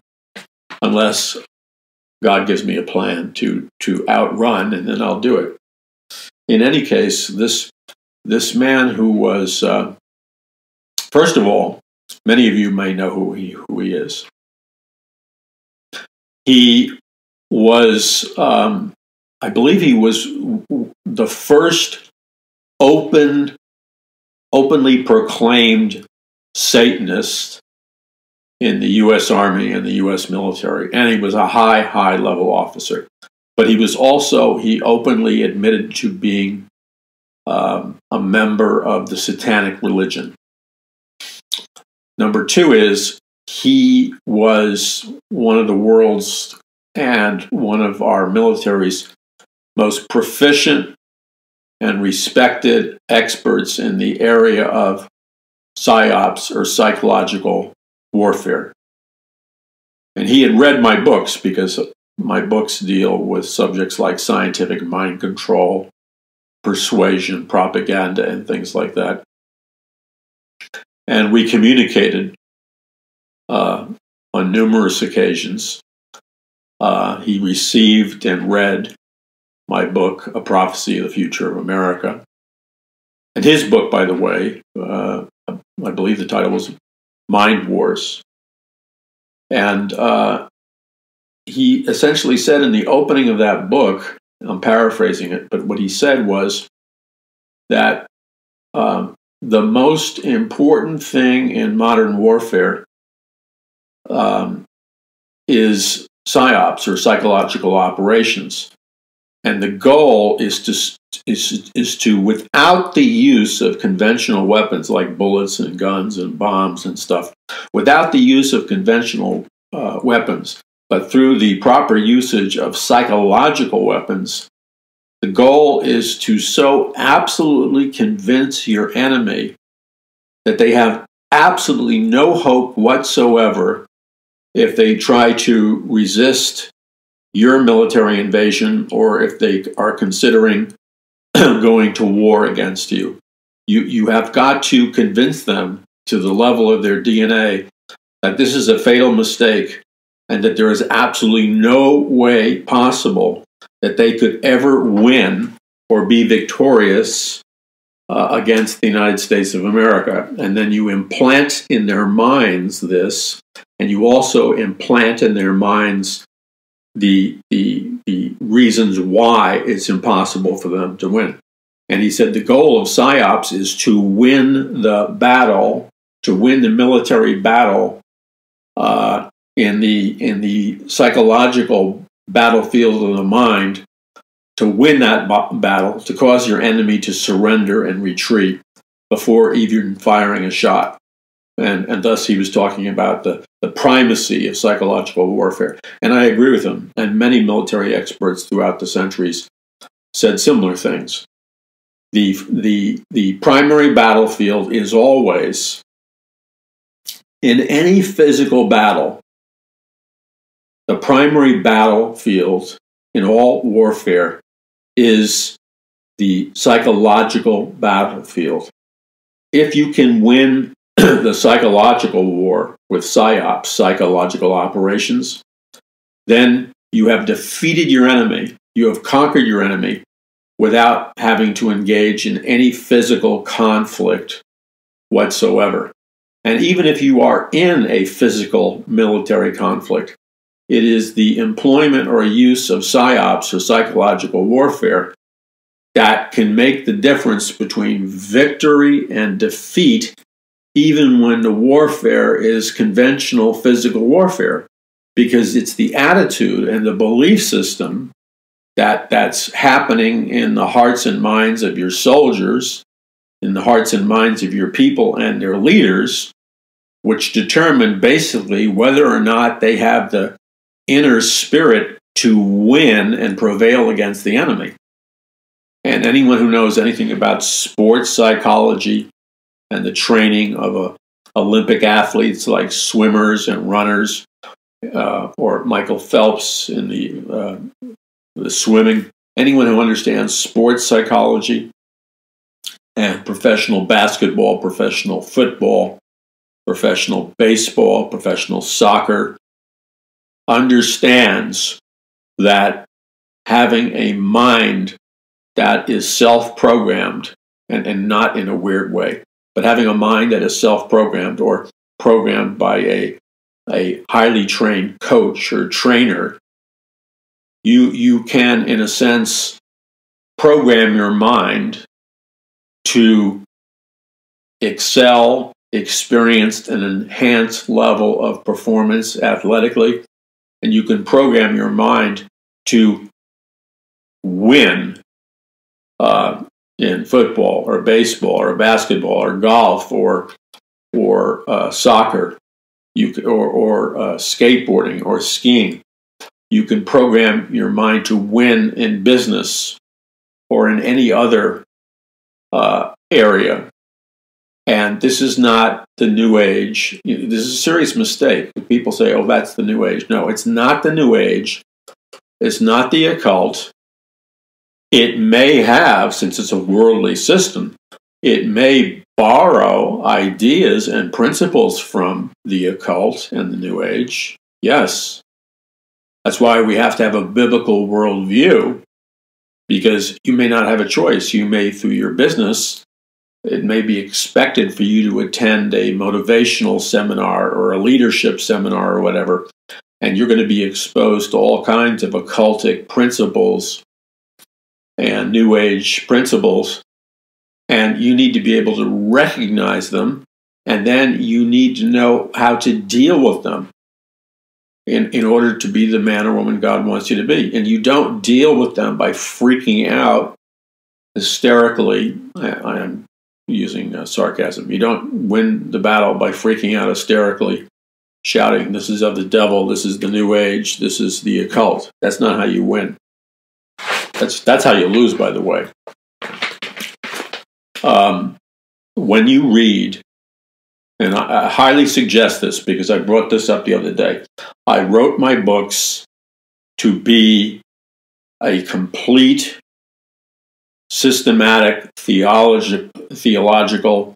unless God gives me a plan to outrun, and then I'll do it. In any case, this man who was, first of all, many of you may know who he is. He was, I I believe he was the first openly proclaimed Satanist in the U.S. Army and the U.S. military, and he was a high level officer. But he openly admitted to being a member of the satanic religion. Number two is he was one of the world's and one of our military's most proficient and respected experts in the area of psyops, or psychological warfare. And he had read my books, because my books deal with subjects like scientific mind control, persuasion, propaganda, and things like that. And we communicated on numerous occasions. He received and read my book, A Prophecy of the Future of America. And his book, by the way, I believe the title was Mind Wars. And he essentially said in the opening of that book, I'm paraphrasing it, but what he said was that the most important thing in modern warfare is psyops, or psychological operations. And the goal is to, without the use of conventional weapons like bullets and guns and bombs and stuff, without the use of conventional weapons, but through the proper usage of psychological weapons, the goal is to so absolutely convince your enemy that they have absolutely no hope whatsoever if they try to resist your military invasion, or if they are considering going to war against you. You have got to convince them to the level of their DNA that this is a fatal mistake, and that there is absolutely no way possible that they could ever win or be victorious against the United States of America. And then you implant in their minds this, and you also implant in their minds the reasons why it's impossible for them to win. And he said the goal of psyops is to win the battle, to win the military battle in the psychological battlefield of the mind, to win that battle, to cause your enemy to surrender and retreat before even firing a shot. And thus he was talking about the primacy of psychological warfare. And I agree with him. And many military experts throughout the centuries said similar things. The primary battlefield is always, in any physical battle, the primary battlefield in all warfare is the psychological battlefield. If you can win the psychological war with psyops, psychological operations, then you have defeated your enemy. You have conquered your enemy without having to engage in any physical conflict whatsoever. And even if you are in a physical military conflict, it is the employment or use of psyops, or psychological warfare, that can make the difference between victory and defeat, even when the warfare is conventional physical warfare, because it's the attitude and the belief system that's happening in the hearts and minds of your soldiers, in the hearts and minds of your people and their leaders, which determine basically whether or not they have the inner spirit to win and prevail against the enemy. And anyone who knows anything about sports psychology and the training of Olympic athletes like swimmers and runners, or Michael Phelps in the swimming, anyone who understands sports psychology and professional basketball, professional football, professional baseball, professional soccer, understands that having a mind that is self-programmed, and not in a weird way, but having a mind that is self-programmed or programmed by a highly trained coach or trainer, You can, in a sense, program your mind to excel, experience an enhanced level of performance athletically, and you can program your mind to win in football or baseball or basketball or golf or soccer, or skateboarding or skiing. You can program your mind to win in business or in any other area. And this is not the New Age. This is a serious mistake. People say, oh, that's the New Age. No, it's not the New Age. It's not the occult. It may have, since it's a worldly system, it may borrow ideas and principles from the occult and the New Age. Yes. That's why we have to have a biblical worldview, because you may not have a choice. You may, through your business, it may be expected for you to attend a motivational seminar or a leadership seminar or whatever, and you're going to be exposed to all kinds of occultic principles and New Age principles, and you need to be able to recognize them, and then you need to know how to deal with them in order to be the man or woman God wants you to be. And you don't deal with them by freaking out hysterically. I'm using sarcasm. You don't win the battle by freaking out hysterically, shouting, this is of the devil, this is the New Age, this is the occult. That's not how you win. That's how you lose, by the way. When you read, and I highly suggest this because I brought this up the other day, I wrote my books to be a complete, systematic, theological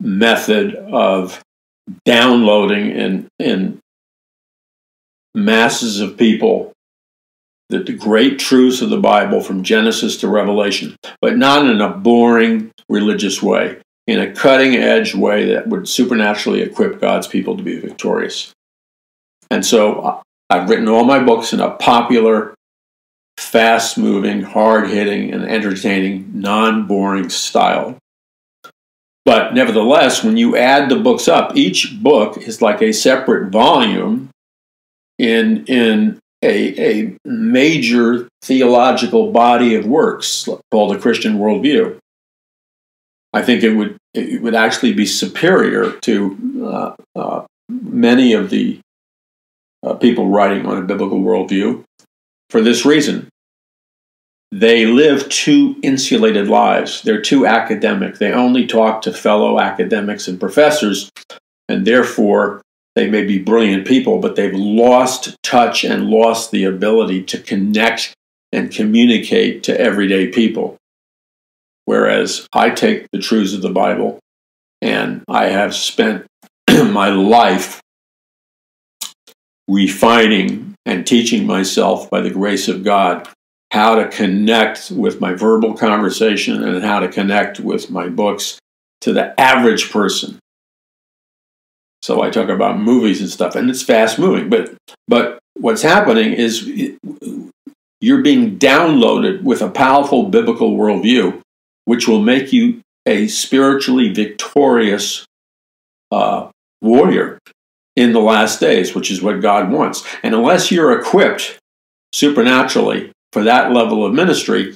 method of downloading in masses of people the great truths of the Bible from Genesis to Revelation, but not in a boring religious way, in a cutting-edge way that would supernaturally equip God's people to be victorious. And so I've written all my books in a popular, fast-moving, hard-hitting, and entertaining, non-boring style. But nevertheless, when you add the books up, each book is like a separate volume in a major theological body of works called the Christian worldview. I think it would actually be superior to many of the people writing on a biblical worldview for this reason. They live too insulated lives. They're too academic. They only talk to fellow academics and professors, and therefore they may be brilliant people, but they've lost touch and lost the ability to connect and communicate to everyday people. Whereas I take the truths of the Bible, and I have spent my life refining and teaching myself by the grace of God how to connect with my verbal conversation and how to connect with my books to the average person. So I talk about movies and stuff, and it's fast moving. But what's happening is you're being downloaded with a powerful biblical worldview, which will make you a spiritually victorious warrior in the last days, which is what God wants. And unless you're equipped supernaturally for that level of ministry,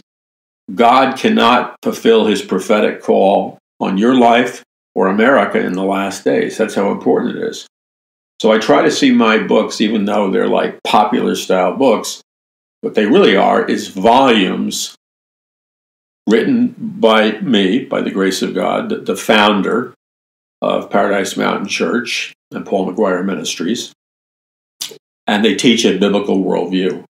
God cannot fulfill his prophetic call on your life or America in the last days. That's how important it is. So I try to see my books, even though they're like popular style books, what they really are is volumes written by me, by the grace of God, the founder of Paradise Mountain Church and Paul McGuire Ministries, and they teach a biblical worldview.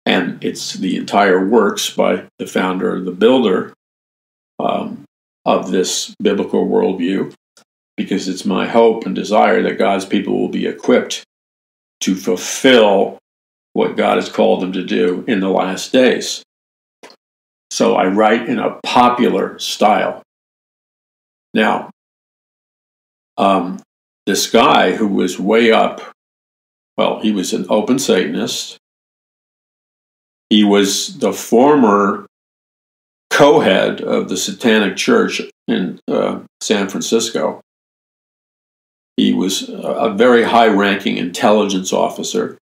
And it's the entire works by the founder, the builder of this biblical worldview, because it's my hope and desire that God's people will be equipped to fulfill what God has called them to do in the last days. So I write in a popular style. Now, this guy who was way up Well, he was an open Satanist. He was the former co-head of the Satanic Church in San Francisco. He was a very high-ranking intelligence officer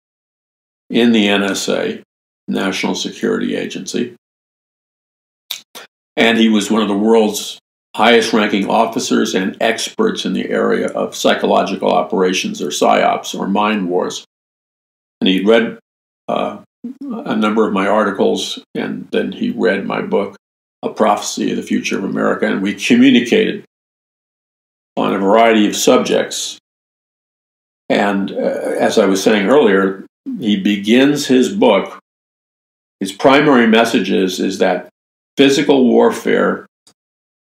in the NSA, National Security Agency. And he was one of the world's highest-ranking officers and experts in the area of psychological operations, or PSYOPs, or mind wars. And he read a number of my articles, and then he read my book, A Prophecy of the Future of America, and we communicated on a variety of subjects. And as I was saying earlier, he begins his book, his primary message is that physical warfare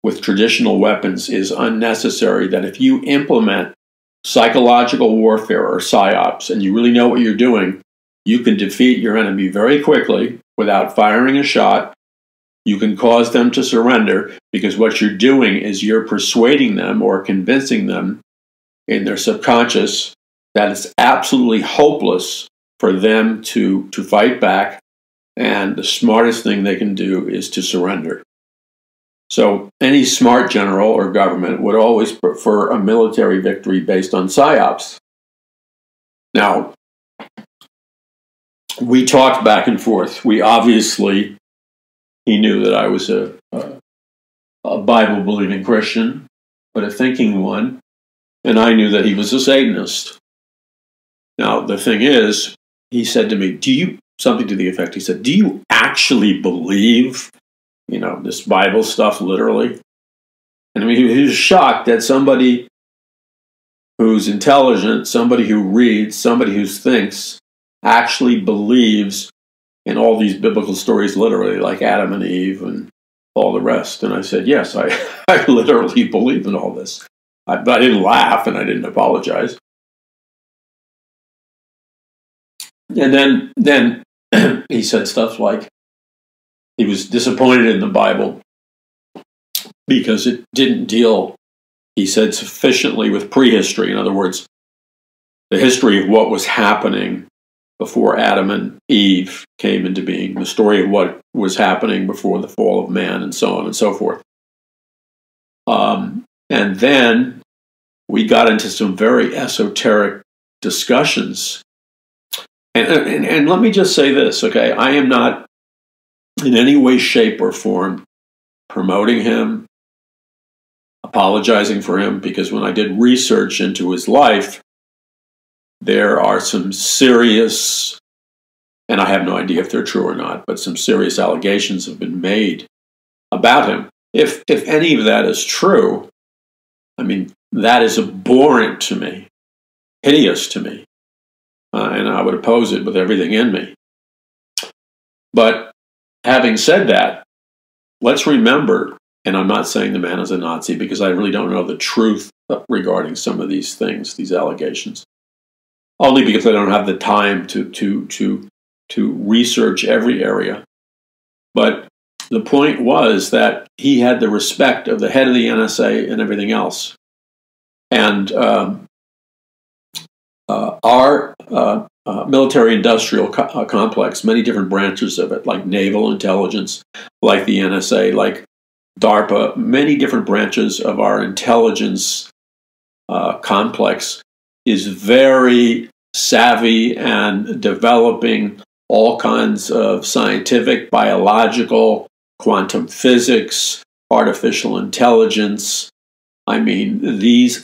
with traditional weapons is unnecessary, that if you implement psychological warfare, or PSYOPs, and you really know what you're doing, you can defeat your enemy very quickly without firing a shot. You can cause them to surrender, because what you're doing is you're persuading them or convincing them in their subconscious that it's absolutely hopeless for them to fight back, and the smartest thing they can do is to surrender. So any smart general or government would always prefer a military victory based on PSYOPs. Now, we talked back and forth. He knew that I was a Bible-believing Christian, but a thinking one, and I knew that he was a Satanist. Now, the thing is, he said to me, something to the effect, he said, do you actually believe, this Bible stuff, literally? And I mean, he was shocked that somebody who's intelligent, somebody who reads, somebody who thinks, actually believes in all these biblical stories literally, like Adam and Eve and all the rest. And I said, yes, I literally believe in all this. But I didn't laugh, and I didn't apologize. And then he said stuff like he was disappointed in the Bible because it didn't deal, he said, sufficiently with prehistory. In other words, the history of what was happening before Adam and Eve came into being, the story of what was happening before the fall of man, and so on and so forth. And then we got into some very esoteric discussions. And let me just say this, okay? I am not in any way, shape, or form promoting him, apologizing for him, because when I did research into his life, there are some serious, and I have no idea if they're true or not, but some serious allegations have been made about him. If any of that is true, I mean, that is abhorrent to me, hideous to me. And I would oppose it with everything in me. But having said that, let's remember, and I'm not saying the man is a Nazi, because I really don't know the truth regarding some of these things, these allegations. Only because I don't have the time to research every area. But the point was that he had the respect of the head of the NSA and everything else. And our military-industrial complex, many different branches of it, like naval intelligence, like the NSA, like DARPA, many different branches of our intelligence complex is very savvy and developing all kinds of scientific, biological, quantum physics, artificial intelligence. I mean,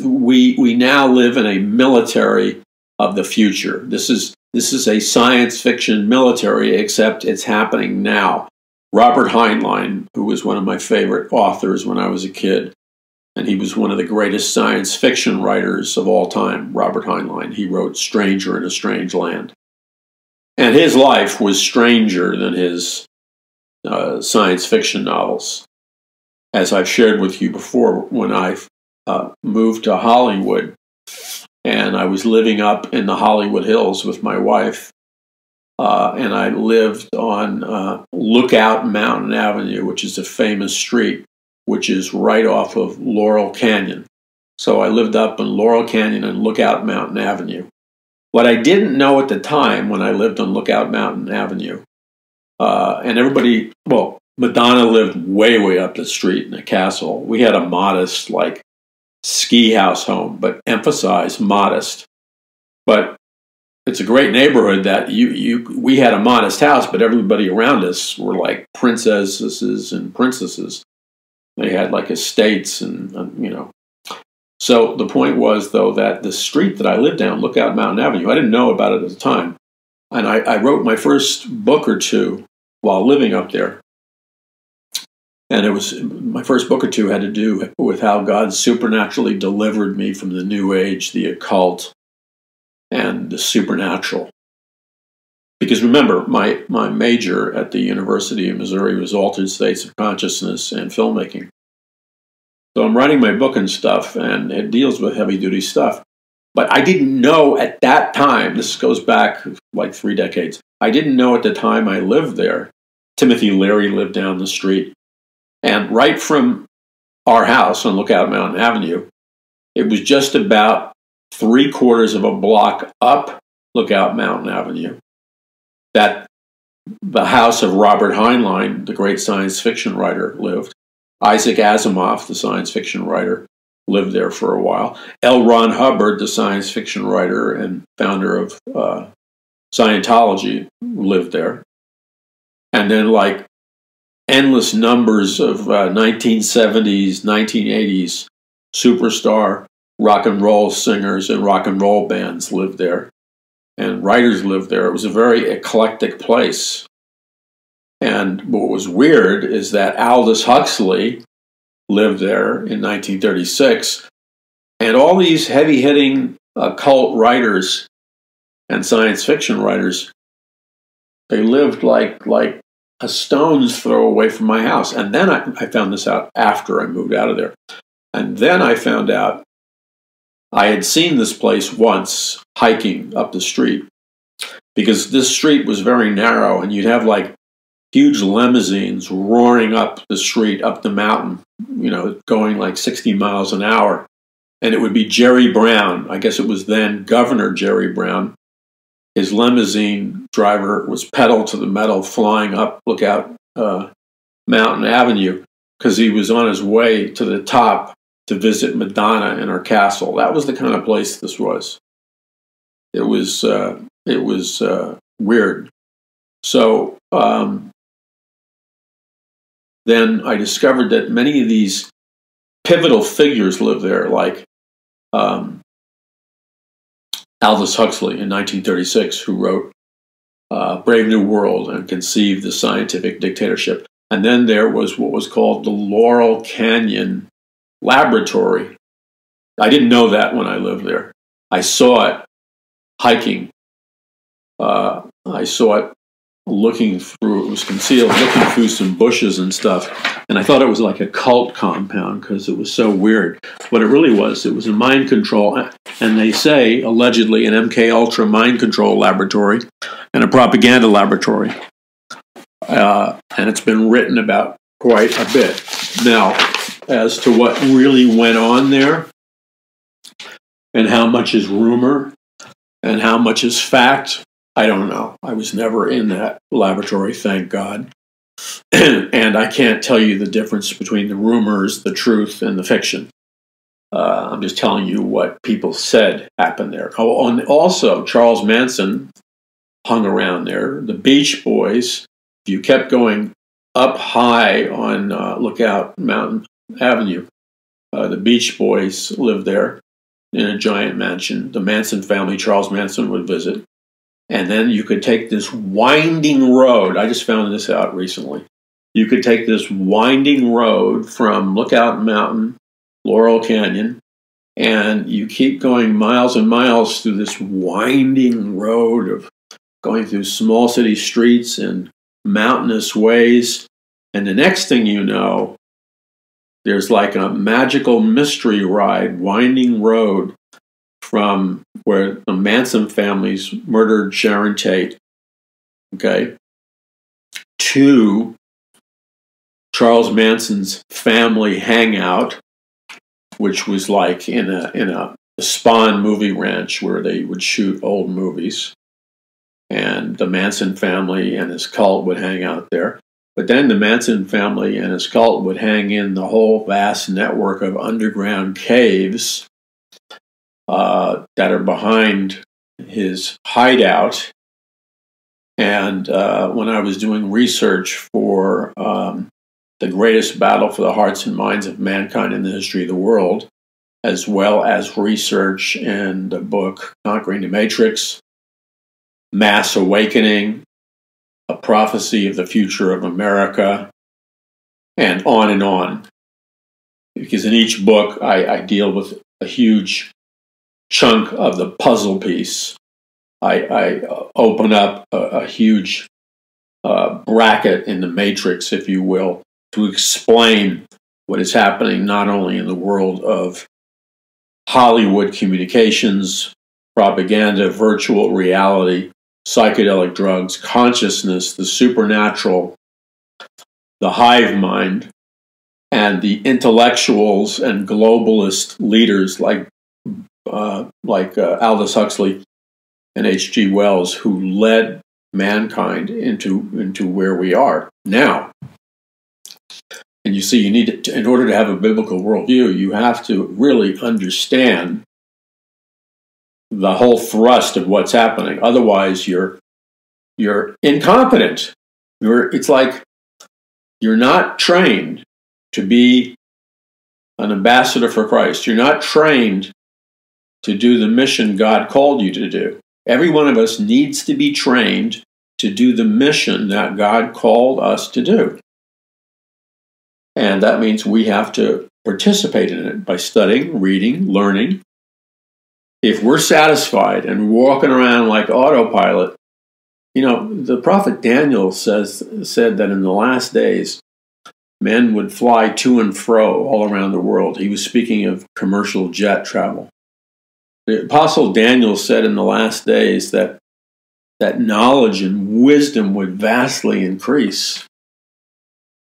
we now live in a military of the future. This is a science fiction military, except it's happening now. Robert Heinlein, who was one of my favorite authors when I was a kid, and he was one of the greatest science fiction writers of all time, Robert Heinlein. He wrote Stranger in a Strange Land. And his life was stranger than his science fiction novels. As I've shared with you before, when I moved to Hollywood, and I was living up in the Hollywood Hills with my wife, and I lived on Lookout Mountain Avenue, which is a famous street, which is right off of Laurel Canyon. So I lived up in Laurel Canyon and Lookout Mountain Avenue. What I didn't know at the time when I lived on Lookout Mountain Avenue, and everybody, well, Madonna lived way, way up the street in a castle. We had a modest, like, ski house home, but emphasize modest. But it's a great neighborhood that we had a modest house, but everybody around us were like princesses and princesses. They had like estates and you know. So the point was, though, that the street that I lived down, Lookout Mountain Avenue, I didn't know about it at the time. And I wrote my first book or two while living up there. And it was my first book or two had to do with how God supernaturally delivered me from the New Age, the occult, and the supernatural. Because remember, my major at the University of Missouri was altered states of consciousness and filmmaking. So I'm writing my book and stuff, and it deals with heavy-duty stuff. But I didn't know at that time, this goes back like 3 decades, I didn't know at the time I lived there. Timothy Leary lived down the street. And right from our house on Lookout Mountain Avenue, it was just about 3/4 of a block up Lookout Mountain Avenue that the house of Robert Heinlein, the great science fiction writer, lived. Isaac Asimov, the science fiction writer, lived there for a while. L. Ron Hubbard, the science fiction writer and founder of Scientology, lived there. And then like endless numbers of 1970s, 1980s superstar rock and roll singers and rock and roll bands lived there. And writers lived there. It was a very eclectic place. And what was weird is that Aldous Huxley lived there in 1936. And all these heavy-hitting occult writers and science fiction writers, they lived like a stone's throw away from my house. And then I found this out after I moved out of there. And then I found out I had seen this place once hiking up the street, because this street was very narrow, and you'd have like huge limousines roaring up the street, up the mountain, you know, going like 60 miles an hour. And it would be Jerry Brown. I guess it was then Governor Jerry Brown. His limousine driver was pedal to the metal flying up Lookout Mountain Avenue because he was on his way to the top to visit Madonna in her castle. That was the kind of place this was. It was weird. So then I discovered that many of these pivotal figures live there, like Aldous Huxley in 1936, who wrote Brave New World and conceived the scientific dictatorship. And then there was what was called the Laurel Canyon Laboratory. I didn't know that when I lived there. I saw it hiking. I saw it looking through, it was concealed, looking through some bushes and stuff. And I thought it was like a cult compound because it was so weird. What it really was, it was a mind control, and they say, allegedly, an MK Ultra mind control laboratory and a propaganda laboratory. And it's been written about quite a bit. Now, as to what really went on there, and how much is rumor, and how much is fact, I don't know. I was never in that laboratory, thank God. And I can't tell you the difference between the rumors, the truth, and the fiction. I'm just telling you what people said happened there. Oh, and also, Charles Manson hung around there. The Beach Boys, if you kept going up high on Lookout Mountain Avenue, the Beach Boys lived there in a giant mansion. The Manson family, Charles Manson, would visit. And then you could take this winding road. I just found this out recently. You could take this winding road from Lookout Mountain, Laurel Canyon, and you keep going miles and miles through this winding road of going through small city streets and mountainous ways. And the next thing you know, there's like a magical mystery ride, winding road from where the Manson families murdered Sharon Tate, okay, to Charles Manson's family hangout, which was like in a Spahn movie ranch where they would shoot old movies. And the Manson family and his cult would hang out there. But then the Manson family and his cult would hang in the whole vast network of underground caves that are behind his hideout. And when I was doing research for the greatest battle for the hearts and minds of mankind in the history of the world, as well as research in the book Conquering the Matrix, Mass Awakening, A Prophecy of the Future of America, and on and on. Because in each book, I deal with a huge chunk of the puzzle piece. I open up a huge bracket in the matrix, if you will, to explain what is happening not only in the world of Hollywood communications, propaganda, virtual reality, psychedelic drugs, consciousness, the supernatural, the hive mind, and the intellectuals and globalist leaders like Aldous Huxley and H.G. Wells, who led mankind into where we are now. And you see, you need to, in order to have a biblical worldview, you have to really understand the whole thrust of what's happening. Otherwise, you're incompetent. It's like you're not trained to be an ambassador for Christ. You're not trained to do the mission God called you to do. Every one of us needs to be trained to do the mission that God called us to do. And that means we have to participate in it by studying, reading, learning. If we're satisfied and walking around like autopilot, you know, the prophet Daniel said that in the last days, men would fly to and fro all around the world. He was speaking of commercial jet travel. The apostle Daniel said in the last days that knowledge and wisdom would vastly increase.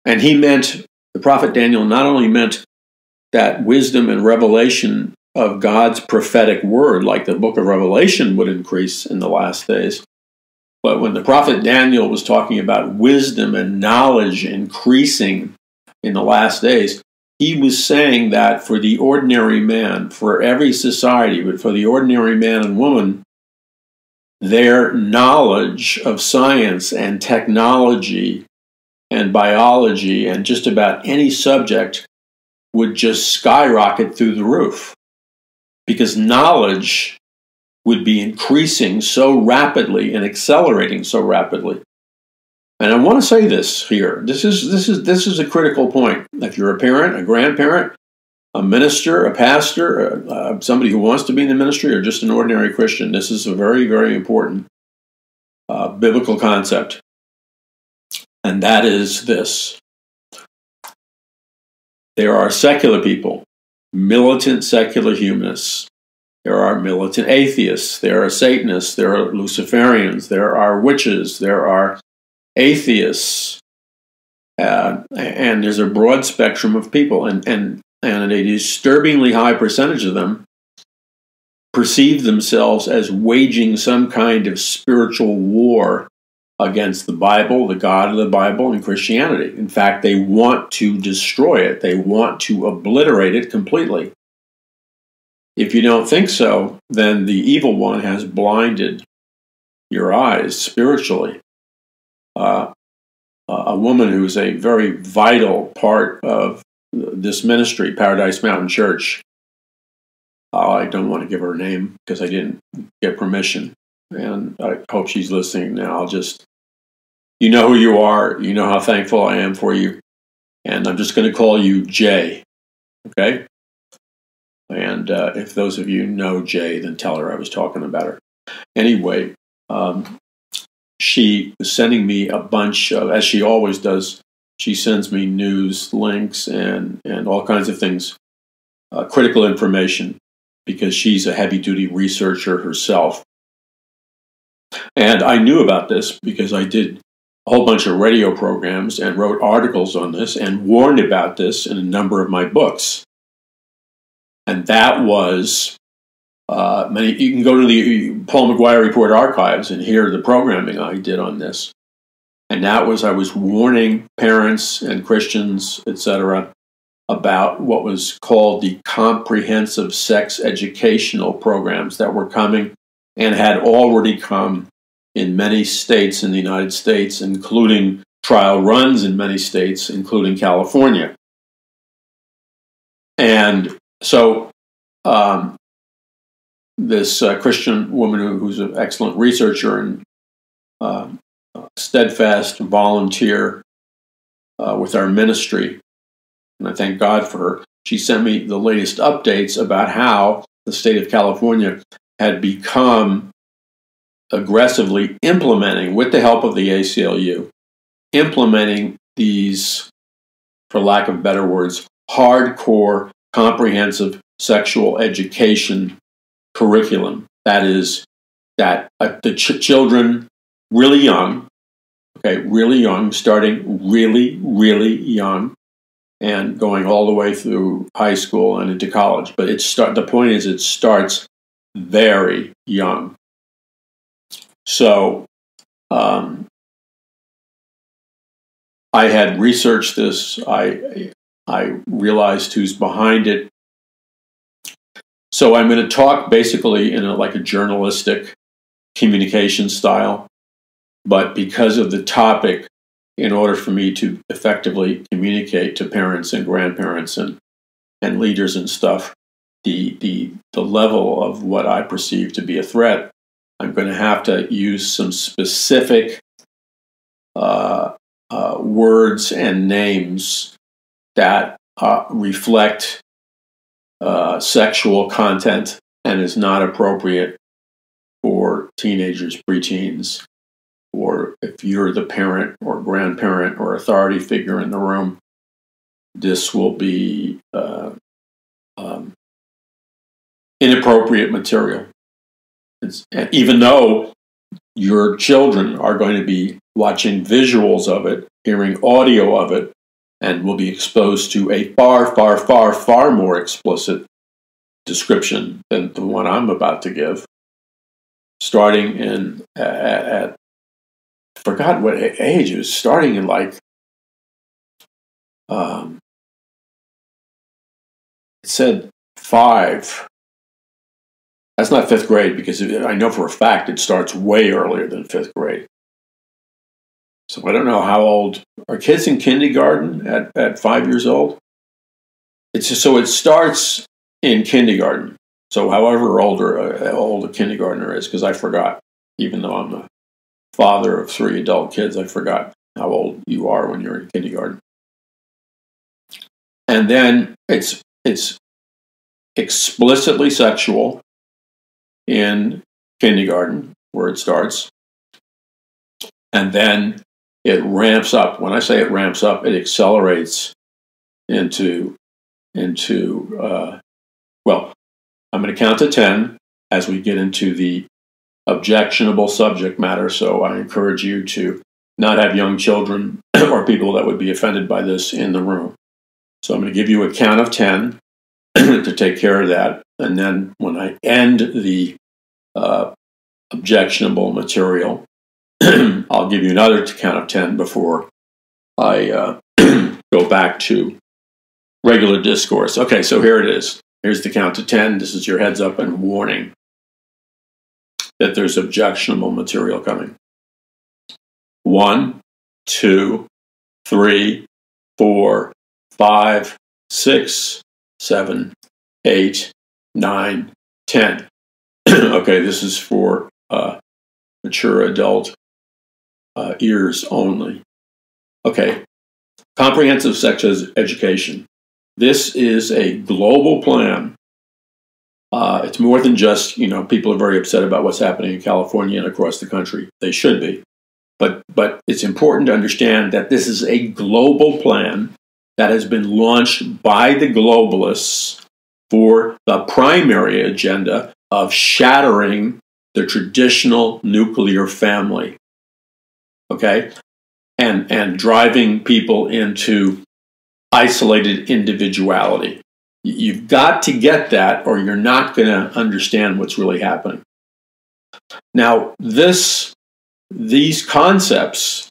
And he meant, the prophet Daniel not only meant that wisdom and revelation of God's prophetic word, like the book of Revelation, would increase in the last days, but when the prophet Daniel was talking about wisdom and knowledge increasing in the last days, he was saying that for the ordinary man, for every society, but for the ordinary man and woman, their knowledge of science and technology and biology and just about any subject would just skyrocket through the roof, because knowledge would be increasing so rapidly and accelerating so rapidly. And I want to say this here. This is a critical point. If you're a parent, a grandparent, a minister, a pastor, somebody who wants to be in the ministry, or just an ordinary Christian, this is a very, very important biblical concept. And that is this. There are secular people, militant secular humanists. There are militant atheists. There are Satanists. There are Luciferians. There are witches. There are atheists. And there's a broad spectrum of people. And a disturbingly high percentage of them perceive themselves as waging some kind of spiritual war against the Bible, the God of the Bible, and Christianity. In fact, they want to destroy it. They want to obliterate it completely. If you don't think so, then the evil one has blinded your eyes spiritually. A woman who is a very vital part of this ministry, Paradise Mountain Church, I don't want to give her a name because I didn't get permission, and I hope she's listening now. You know who you are, you know how thankful I am for you, and I'm just going to call you Jay, okay? And if those of you know Jay, then tell her I was talking about her. Anyway, she was sending me a bunch of, as she always does, she sends me news, links, and all kinds of things, critical information, because she's a heavy-duty researcher herself. And I knew about this because I did a whole bunch of radio programs and wrote articles on this and warned about this in a number of my books. And that was You can go to the Paul McGuire Report archives and hear the programming I did on this. And that was, I was warning parents and Christians, etc., about what was called the comprehensive sex educational programs that were coming and had already come in many states in the United States, including trial runs in many states, including California. And so this Christian woman who's an excellent researcher and steadfast volunteer with our ministry, and I thank God for her, she sent me the latest updates about how the state of California had become aggressively implementing, with the help of the ACLU, implementing these, for lack of better words, hardcore, comprehensive sexual education curriculum. That is, that the children really young, really young, starting really, really young, and going all the way through high school and into college. But the point is, it starts very young. So I had researched this. I realized who's behind it. So I'm going to talk basically in like a journalistic communication style. But because of the topic, in order for me to effectively communicate to parents and grandparents and leaders and stuff, the level of what I perceive to be a threat, I'm going to have to use some specific words and names that reflect sexual content and is not appropriate for teenagers, preteens, or if you're the parent or grandparent or authority figure in the room, this will be inappropriate material. And even though your children are going to be watching visuals of it, hearing audio of it, and will be exposed to a far, far, far, far more explicit description than the one I'm about to give, starting in at I forgot what age it was, starting in like it said 5. That's not 5th grade, because I know for a fact it starts way earlier than 5th grade. So I don't know how old are kids in kindergarten at 5 years old. It's just, so it starts in kindergarten. So however old a kindergartner is, because I forgot, even though I'm the father of 3 adult kids, I forgot how old you are when you're in kindergarten. And then it's explicitly sexual in kindergarten, where it starts. And then it ramps up. When I say it ramps up, it accelerates into well, I'm going to count to 10 as we get into the objectionable subject matter. So I encourage you to not have young children or people that would be offended by this in the room. So I'm going to give you a count of 10 to take care of that. And then when I end the objectionable material, I'll give you another count of 10 before I go back to regular discourse. Okay, so here it is. Here's the count to 10. This is your heads up and warning that there's objectionable material coming. 1, 2, 3, 4, 5, 6, 7, 8, 9, 10. Okay, this is for mature adult ears only. Okay, comprehensive sex education. This is a global plan. It's more than just, people are very upset about what's happening in California and across the country. They should be. But it's important to understand that this is a global plan that has been launched by the globalists for the primary agenda of shattering the traditional nuclear family. Okay? And driving people into isolated individuality. You've got to get that, or you're not going to understand what's really happening. Now, these concepts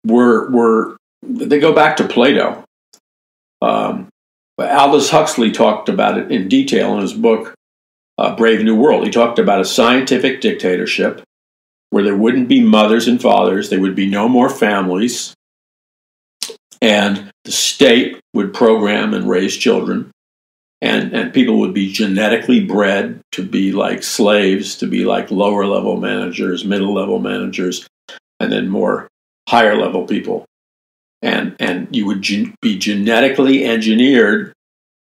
they go back to Plato. Aldous Huxley talked about it in detail in his book, Brave New World. He talked about a scientific dictatorship where there wouldn't be mothers and fathers, there would be no more families, and the state would program and raise children, and people would be genetically bred to be like slaves, to be like lower level managers, middle level managers, and then more higher level people. And you would be genetically engineered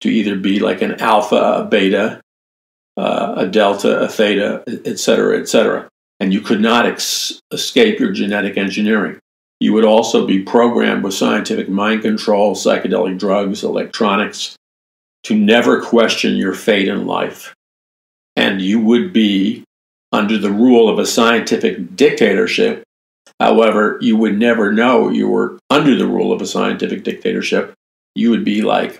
to either be like an alpha, a beta, a delta, a theta, et cetera, et cetera. And you could not escape your genetic engineering. You would also be programmed with scientific mind control, psychedelic drugs, electronics, to never question your fate in life. And you would be under the rule of a scientific dictatorship. However, you would never know you were under the rule of a scientific dictatorship. You would be like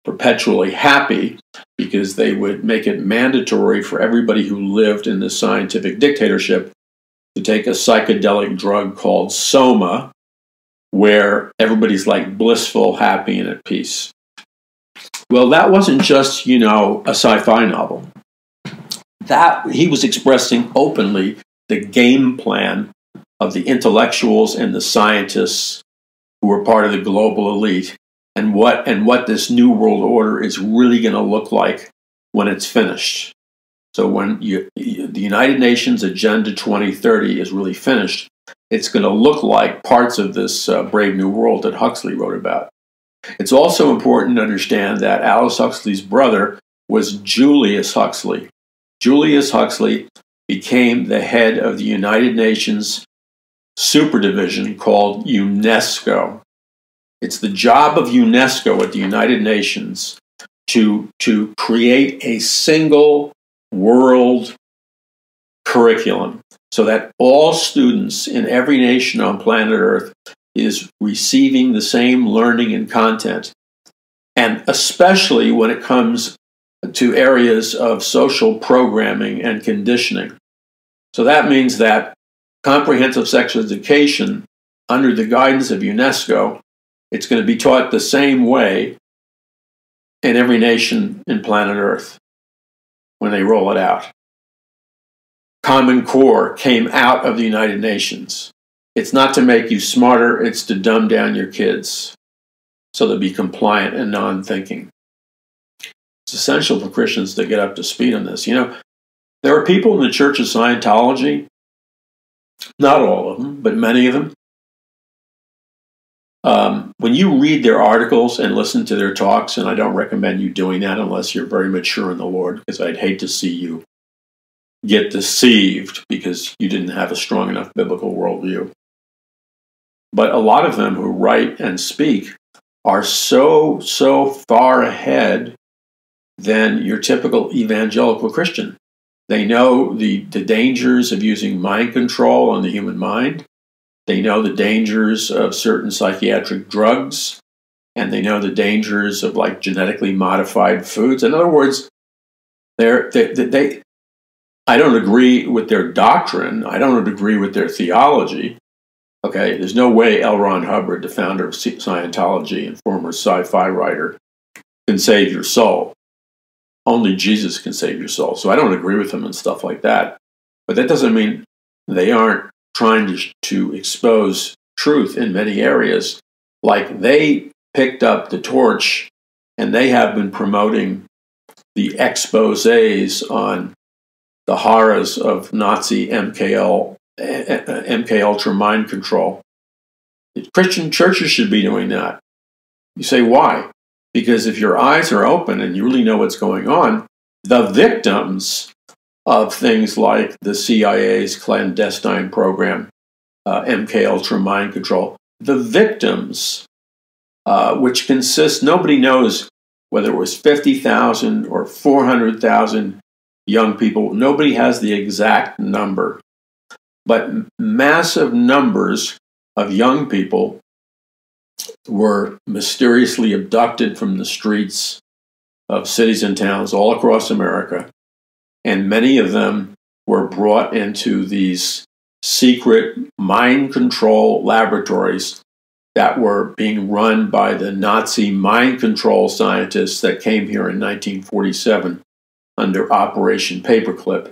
perpetually happy because they would make it mandatory for everybody who lived in this scientific dictatorship to take a psychedelic drug called soma, where everybody's like blissful, happy, and at peace. Well, that wasn't just, a sci-fi novel. That he was expressing openly the game plan of the intellectuals and the scientists who were part of the global elite, and what this new world order is really going to look like when it's finished. So when the United Nations Agenda 2030 is really finished, it's going to look like parts of this Brave New World that Huxley wrote about. It's also important to understand that Aldous Huxley's brother was Julius Huxley. Julius Huxley became the head of the United Nations superdivision called UNESCO. It's the job of UNESCO at the United Nations to create a single world curriculum so that all students in every nation on planet Earth is receiving the same learning and content, and especially when it comes to areas of social programming and conditioning. So that means that comprehensive sex education, under the guidance of UNESCO, it's going to be taught the same way in every nation in planet Earth when they roll it out. Common Core came out of the United Nations. It's not to make you smarter, it's to dumb down your kids so they'll be compliant and non-thinking. It's essential for Christians to get up to speed on this. There are people in the Church of Scientology, not all of them, but many of them. When you read their articles and listen to their talks, and I don't recommend you doing that unless you're very mature in the Lord, because I'd hate to see you get deceived because you didn't have a strong enough biblical worldview. But a lot of them who write and speak are so far ahead than your typical evangelical Christian. They know the dangers of using mind control on the human mind. They know the dangers of certain psychiatric drugs, and they know the dangers of like genetically modified foods. In other words, I don't agree with their doctrine. I don't agree with their theology. Okay, there's no way L. Ron Hubbard, the founder of Scientology and former sci-fi writer, can save your soul. Only Jesus can save your soul. So I don't agree with him and stuff like that. But that doesn't mean they aren't trying to expose truth in many areas. Like they picked up the torch and they have been promoting the exposés on the horrors of Nazi MK Ultra mind control. Christian churches should be doing that. You say, why? Because if your eyes are open and you really know what's going on, the victims of things like the CIA's clandestine program, MK Ultra mind control, the victims, which consists, nobody knows whether it was 50,000 or 400,000 young people. Nobody has the exact number, but massive numbers of young people were mysteriously abducted from the streets of cities and towns all across America, and many of them were brought into these secret mind control laboratories that were being run by the Nazi mind control scientists that came here in 1947 under Operation Paperclip.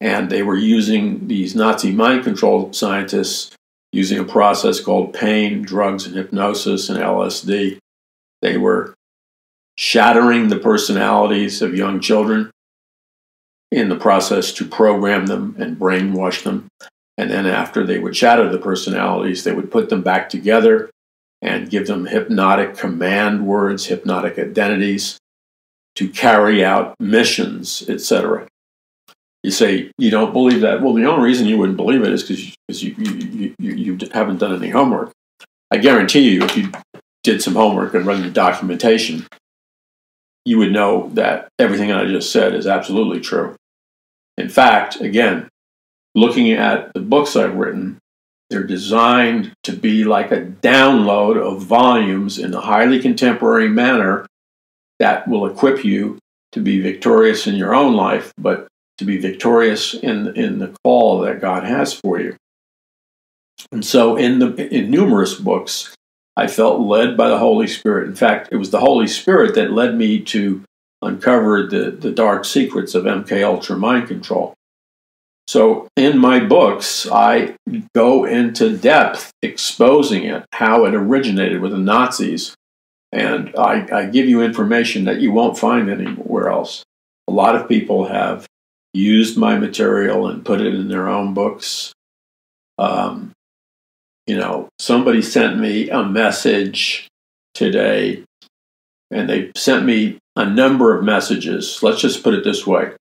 And they were using these Nazi mind control scientists using a process called pain, drugs, and hypnosis and LSD. They were shattering the personalities of young children in the process to program them and brainwash them. And then after they would shatter the personalities, they would put them back together and give them hypnotic command words, hypnotic identities to carry out missions, etc. You say, you don't believe that? Well, the only reason you wouldn't believe it is because you haven't done any homework. I guarantee you, if you did some homework and read the documentation, you would know that everything I just said is absolutely true. In fact, again, looking at the books I've written, they're designed to be like a download of volumes in a highly contemporary manner that will equip you to be victorious in your own life, but to be victorious in the call that God has for you. And so in numerous books, I felt led by the Holy Spirit. In fact, it was the Holy Spirit that led me to uncover the dark secrets of MK Ultra mind control. So in my books, I go into depth exposing it, how it originated with the Nazis, and I give you information that you won't find anywhere else. A lot of people have used my material and put it in their own books. Somebody sent me a message today, and they sent me a number of messages. Let's just put it this way.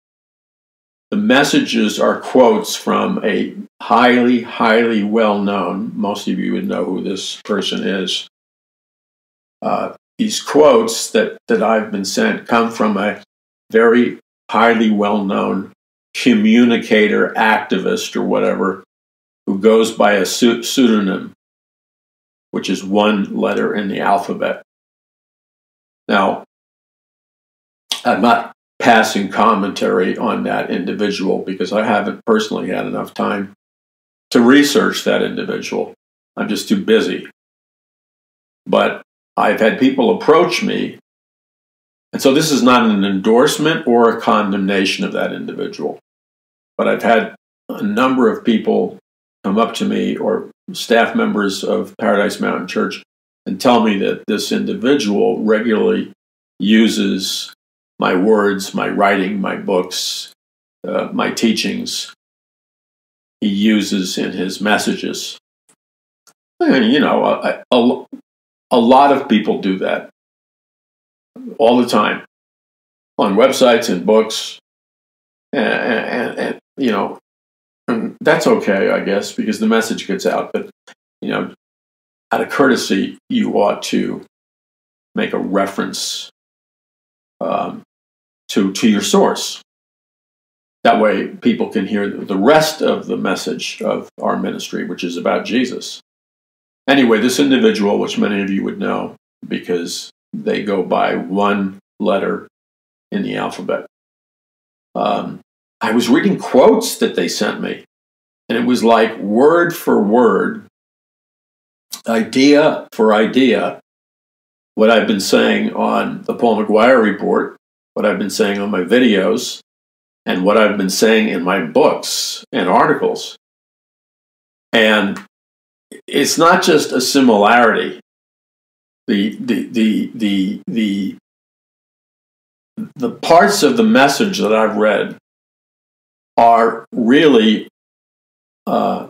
The messages are quotes from a highly, highly well-known, most of you would know who this person is. These quotes that I've been sent come from a very highly well-known communicator, activist, or whatever, who goes by a pseudonym, which is one letter in the alphabet. Now, I'm not passing commentary on that individual because I haven't personally had enough time to research that individual. I'm just too busy. But I've had people approach me, and so this is not an endorsement or a condemnation of that individual. But I've had a number of people come up to me, or staff members of Paradise Mountain Church, and tell me that this individual regularly uses my words, my writing, my books, my teachings. He uses in his messages. And, a lot of people do that all the time on websites and books, and that's okay, I guess, because the message gets out. But out of courtesy, you ought to make a reference to your source. That way, people can hear the rest of the message of our ministry, which is about Jesus. Anyway, this individual, which many of you would know because they go by one letter in the alphabet, I was reading quotes that they sent me, and it was like word for word, idea for idea, what I've been saying on the Paul McGuire Report, what I've been saying on my videos, and what I've been saying in my books and articles. And it's not just a similarity. The parts of the message that I've read are really a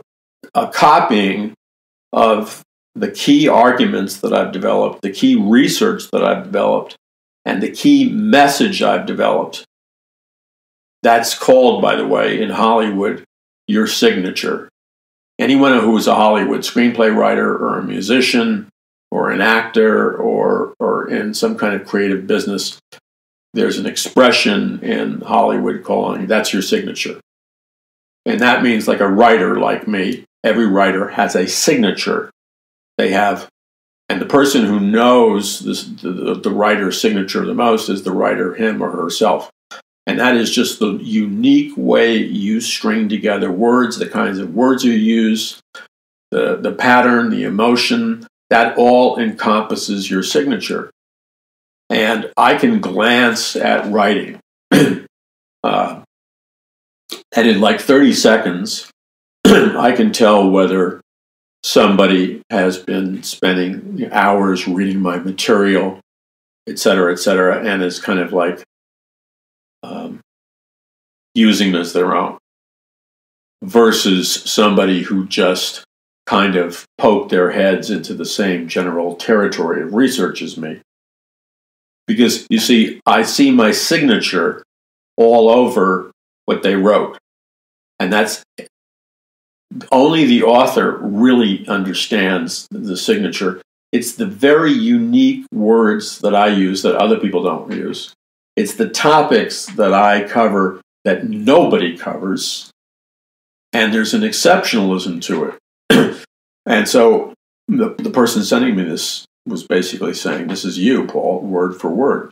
copying of the key arguments that I've developed, the key research that I've developed, and the key message I've developed. That's called, by the way, in Hollywood, your signature. Anyone who is a Hollywood screenplay writer or a musician or an actor or in some kind of creative business, there's an expression in Hollywood calling that's your signature. And that means, like a writer like me, every writer has a signature. They have And the person who knows this, the writer's signature the most is the writer, him or herself. And that is just the unique way you string together words, the kinds of words you use, the pattern, the emotion, that all encompasses your signature. And I can glance at writing. And in like 30 seconds, I can tell whether somebody has been spending hours reading my material, et cetera, and is kind of like using them as their own, versus somebody who just kind of poked their heads into the same general territory of research as me. Because, you see, I see my signature all over what they wrote. And that's only the author really understands the signature. It's the very unique words that I use that other people don't use. It's the topics that I cover that nobody covers. And there's an exceptionalism to it. And so the person sending me this was basically saying, this is you, Paul, word for word.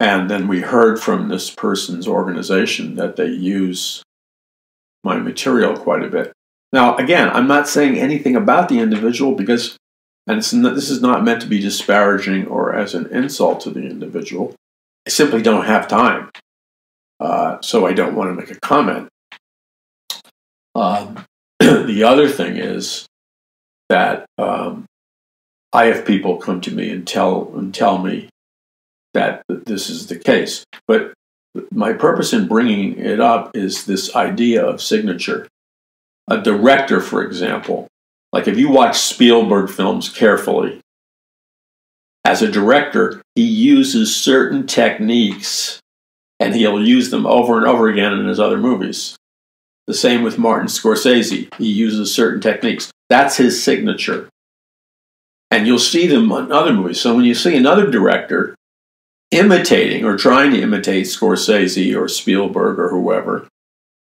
And then we heard from this person's organization that they use my material quite a bit. Now, again, I'm not saying anything about the individual because, and this is not meant to be disparaging or as an insult to the individual. I simply don't have time. So I don't want to make a comment. The other thing is that I have people come to me and tell me that this is the case. But my purpose in bringing it up is this idea of signature. A director, for example, like if you watch Spielberg films carefully, as a director, he uses certain techniques and he'll use them over and over again in his other movies. The same with Martin Scorsese. He uses certain techniques. That's his signature. And you'll see them in other movies. So when you see another director imitating or trying to imitate Scorsese or Spielberg or whoever,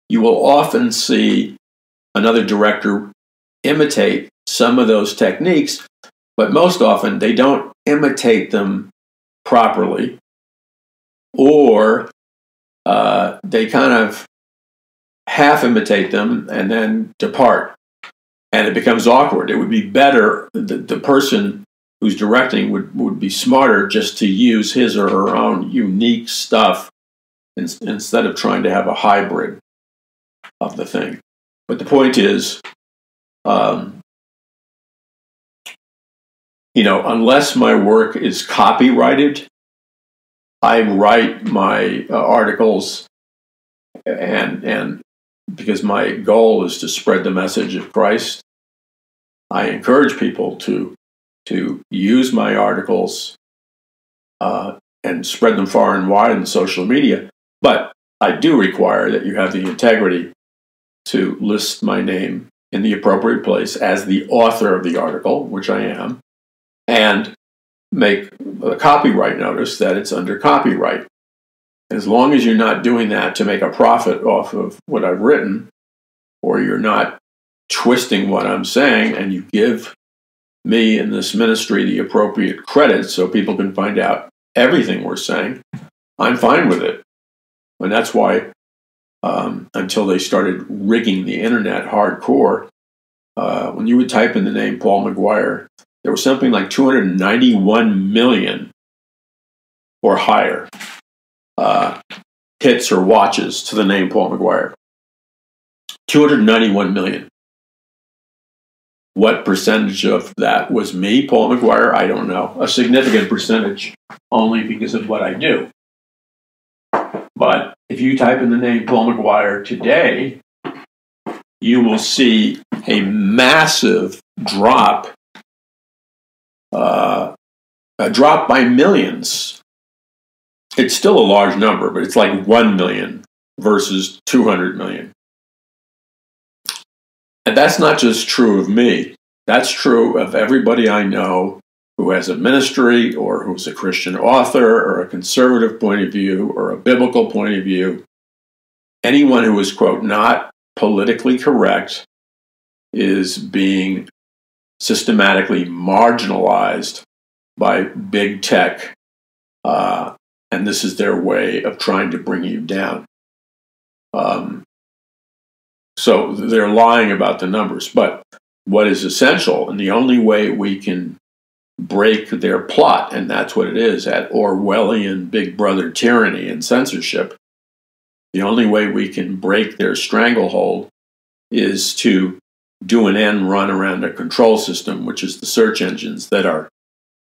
you will often see another director imitate some of those techniques, but most often they don't imitate them properly, or they kind of half imitate them and then depart, and it becomes awkward. It would be better, the person who's directing would be smarter just to use his or her own unique stuff instead of trying to have a hybrid of the thing. But the point is, unless my work is copyrighted, I write my articles, and because my goal is to spread the message of Christ, I encourage people to use my articles and spread them far and wide in social media. But I do require that you have the integrity to list my name in the appropriate place as the author of the article, which I am, and make a copyright notice that it's under copyright. As long as you're not doing that to make a profit off of what I've written, or you're not twisting what I'm saying, and you give me in this ministry the appropriate credit so people can find out everything we're saying, I'm fine with it. And that's why until they started rigging the internet hardcore, when you would type in the name Paul McGuire, there was something like 291 million or higher hits or watches to the name Paul McGuire. 291 million. What percentage of that was me, Paul McGuire? I don't know. A significant percentage, only because of what I do. But if you type in the name Paul McGuire today, you will see a massive drop, a drop by millions. It's still a large number, but it's like 1 million versus 200 million. And that's not just true of me. That's true of everybody I know who has a ministry or who's a Christian author or a conservative point of view or a biblical point of view. Anyone who is, quote, not politically correct is being systematically marginalized by big tech, and this is their way of trying to bring you down. So they're lying about the numbers. But what is essential, and the only way we can break their plot, and that's what it is, at Orwellian Big Brother tyranny and censorship, the only way we can break their stranglehold is to do an end run around a control system, which is the search engines that are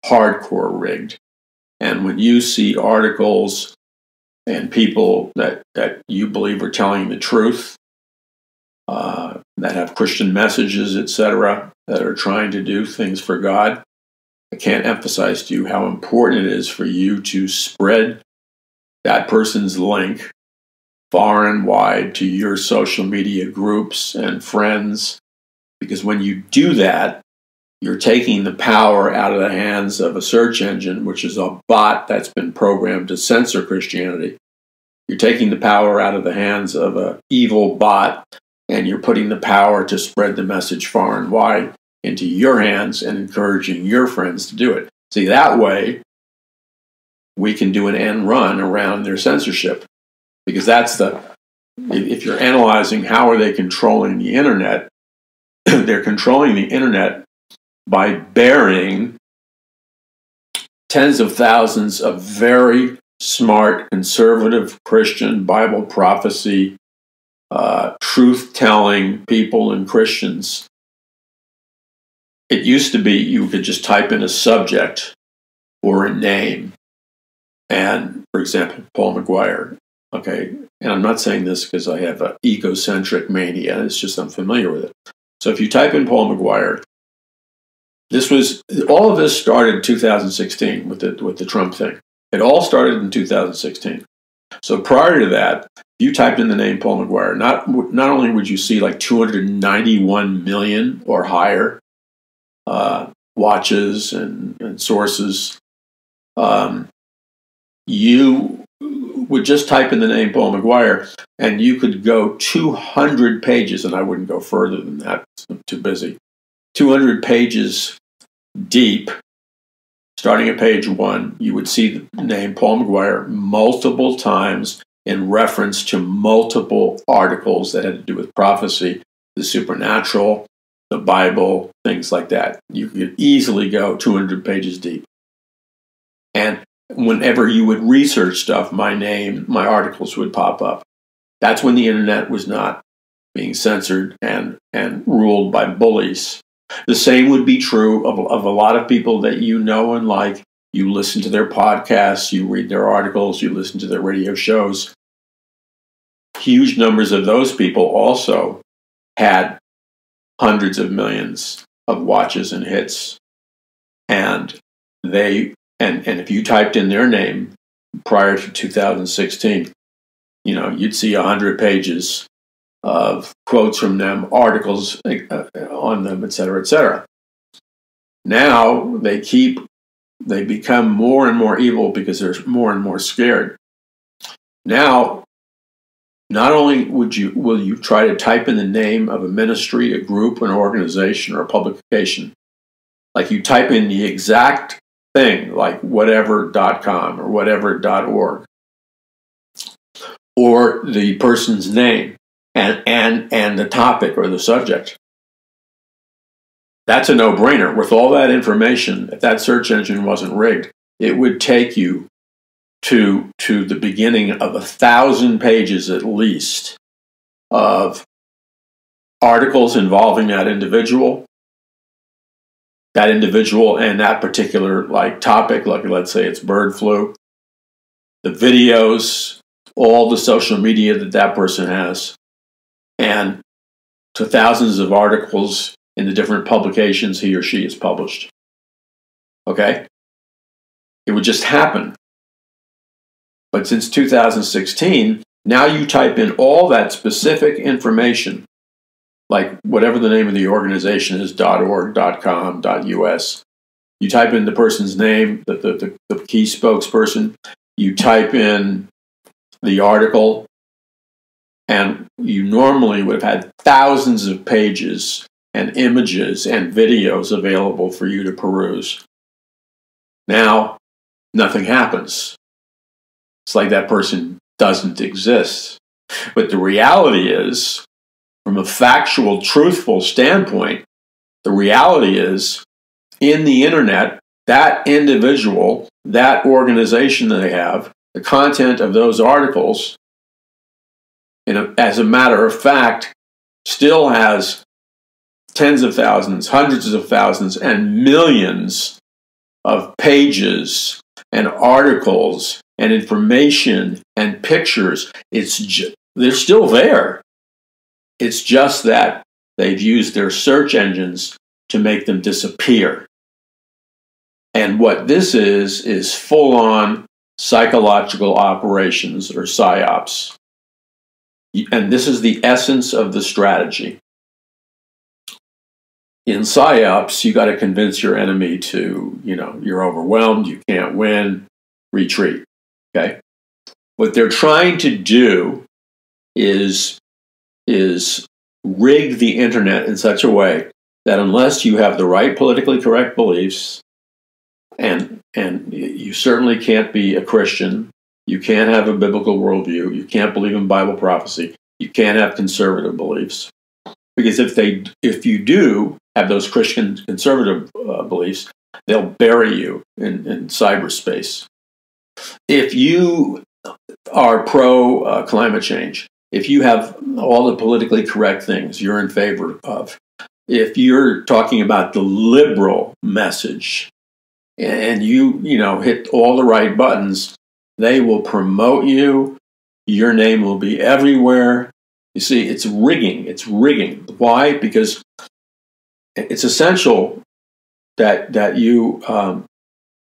hardcore rigged. And when you see articles and people that you believe are telling the truth, that have Christian messages, etc., that are trying to do things for God, I can't emphasize to you how important it is for you to spread that person's link far and wide to your social media groups and friends, because when you do that, you're taking the power out of the hands of a search engine, which is a bot that's been programmed to censor Christianity. You're taking the power out of the hands of an evil bot, and you're putting the power to spread the message far and wide into your hands and encouraging your friends to do it. See, that way, we can do an end run around their censorship. Because if you're analyzing how are they controlling the internet, they're controlling the internet by burying tens of thousands of very smart, conservative, Christian, Bible prophecy, truth-telling people and Christians. It used to be you could just type in a subject or a name. And, for example, Paul McGuire. Okay, and I'm not saying this because I have an egocentric mania. It's just I'm familiar with it. So if you type in Paul McGuire, all of this started in 2016 with the Trump thing. It all started in 2016. So prior to that, if you typed in the name Paul McGuire, not only would you see like 291 million or higher watches and sources, you would just type in the name Paul McGuire, and you could go 200 pages, and I wouldn't go further than that, I'm too busy, 200 pages deep. Starting at page 1, you would see the name Paul McGuire multiple times in reference to multiple articles that had to do with prophecy, the supernatural, the Bible, things like that. You could easily go 200 pages deep. And whenever you would research stuff, my articles would pop up. That's when the internet was not being censored and ruled by bullies. The same would be true of a lot of people that you know and like. You listen to their podcasts, you read their articles, you listen to their radio shows. Huge numbers of those people also had hundreds of millions of watches and hits. And if you typed in their name prior to 2016, you'd see 100 pages of quotes from them, articles on them, etc., etc. Now they become more and more evil because they're more and more scared. Now, not only will you try to type in the name of a ministry, a group, an organization, or a publication, like you type in the exact thing, like whatever.com or whatever.org, or the person's name and the topic or the subject. That's a no-brainer. With all that information, if that search engine wasn't rigged, it would take you to the beginning of 1,000 pages at least of articles involving that individual and that particular topic, like let's say it's bird flu, the videos, all the social media that person has, and to thousands of articles in the different publications he or she has published. Okay? It would just happen. But since 2016, now you type in all that specific information, like whatever the name of the organization is, .org, .com, .us. You type in the person's name, the key spokesperson. You type in the article, and you normally would have had thousands of pages and images and videos available for you to peruse. Now, nothing happens. It's like that person doesn't exist. But the reality is, from a factual, truthful standpoint, the reality is, in the internet, that individual, that organization that they have, the content of those articles, as a matter of fact, still has tens of thousands, hundreds of thousands, and millions of pages and articles and information and pictures. They're still there. It's just that they've used their search engines to make them disappear. And what this is full-on psychological operations, or psyops. And this is the essence of the strategy. In psyops, you got to convince your enemy to, you're overwhelmed, you can't win, retreat. Okay? What they're trying to do is rig the internet in such a way that unless you have the right politically correct beliefs, and you certainly can't be a Christian, you can't have a biblical worldview, you can't believe in Bible prophecy, you can't have conservative beliefs. Because if you do have those Christian conservative beliefs, they'll bury you in cyberspace. If you are pro climate change, if you have all the politically correct things you're in favor of, if you're talking about the liberal message and you hit all the right buttons, they will promote you. Your name will be everywhere. You see, it's rigging. It's rigging. Why? Because it's essential that you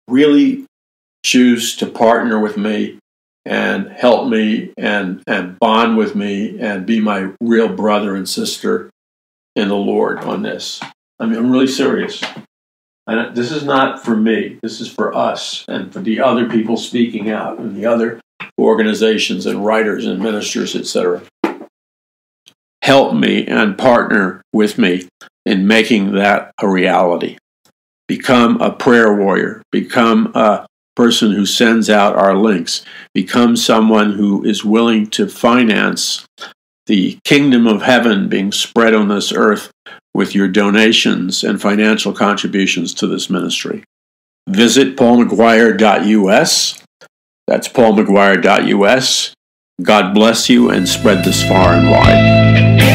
really choose to partner with me and help me and bond with me and be my real brother and sister in the Lord on this. I'm really serious. And this is not for me. This is for us and for the other people speaking out and the other organizations and writers and ministers, etc. Help me and partner with me in making that a reality. Become a prayer warrior. Become a person who sends out our links. Become someone who is willing to finance the kingdom of heaven being spread on this earth with your donations and financial contributions to this ministry. Visit paulmcguire.us. That's paulmcguire.us. God bless you and spread this far and wide.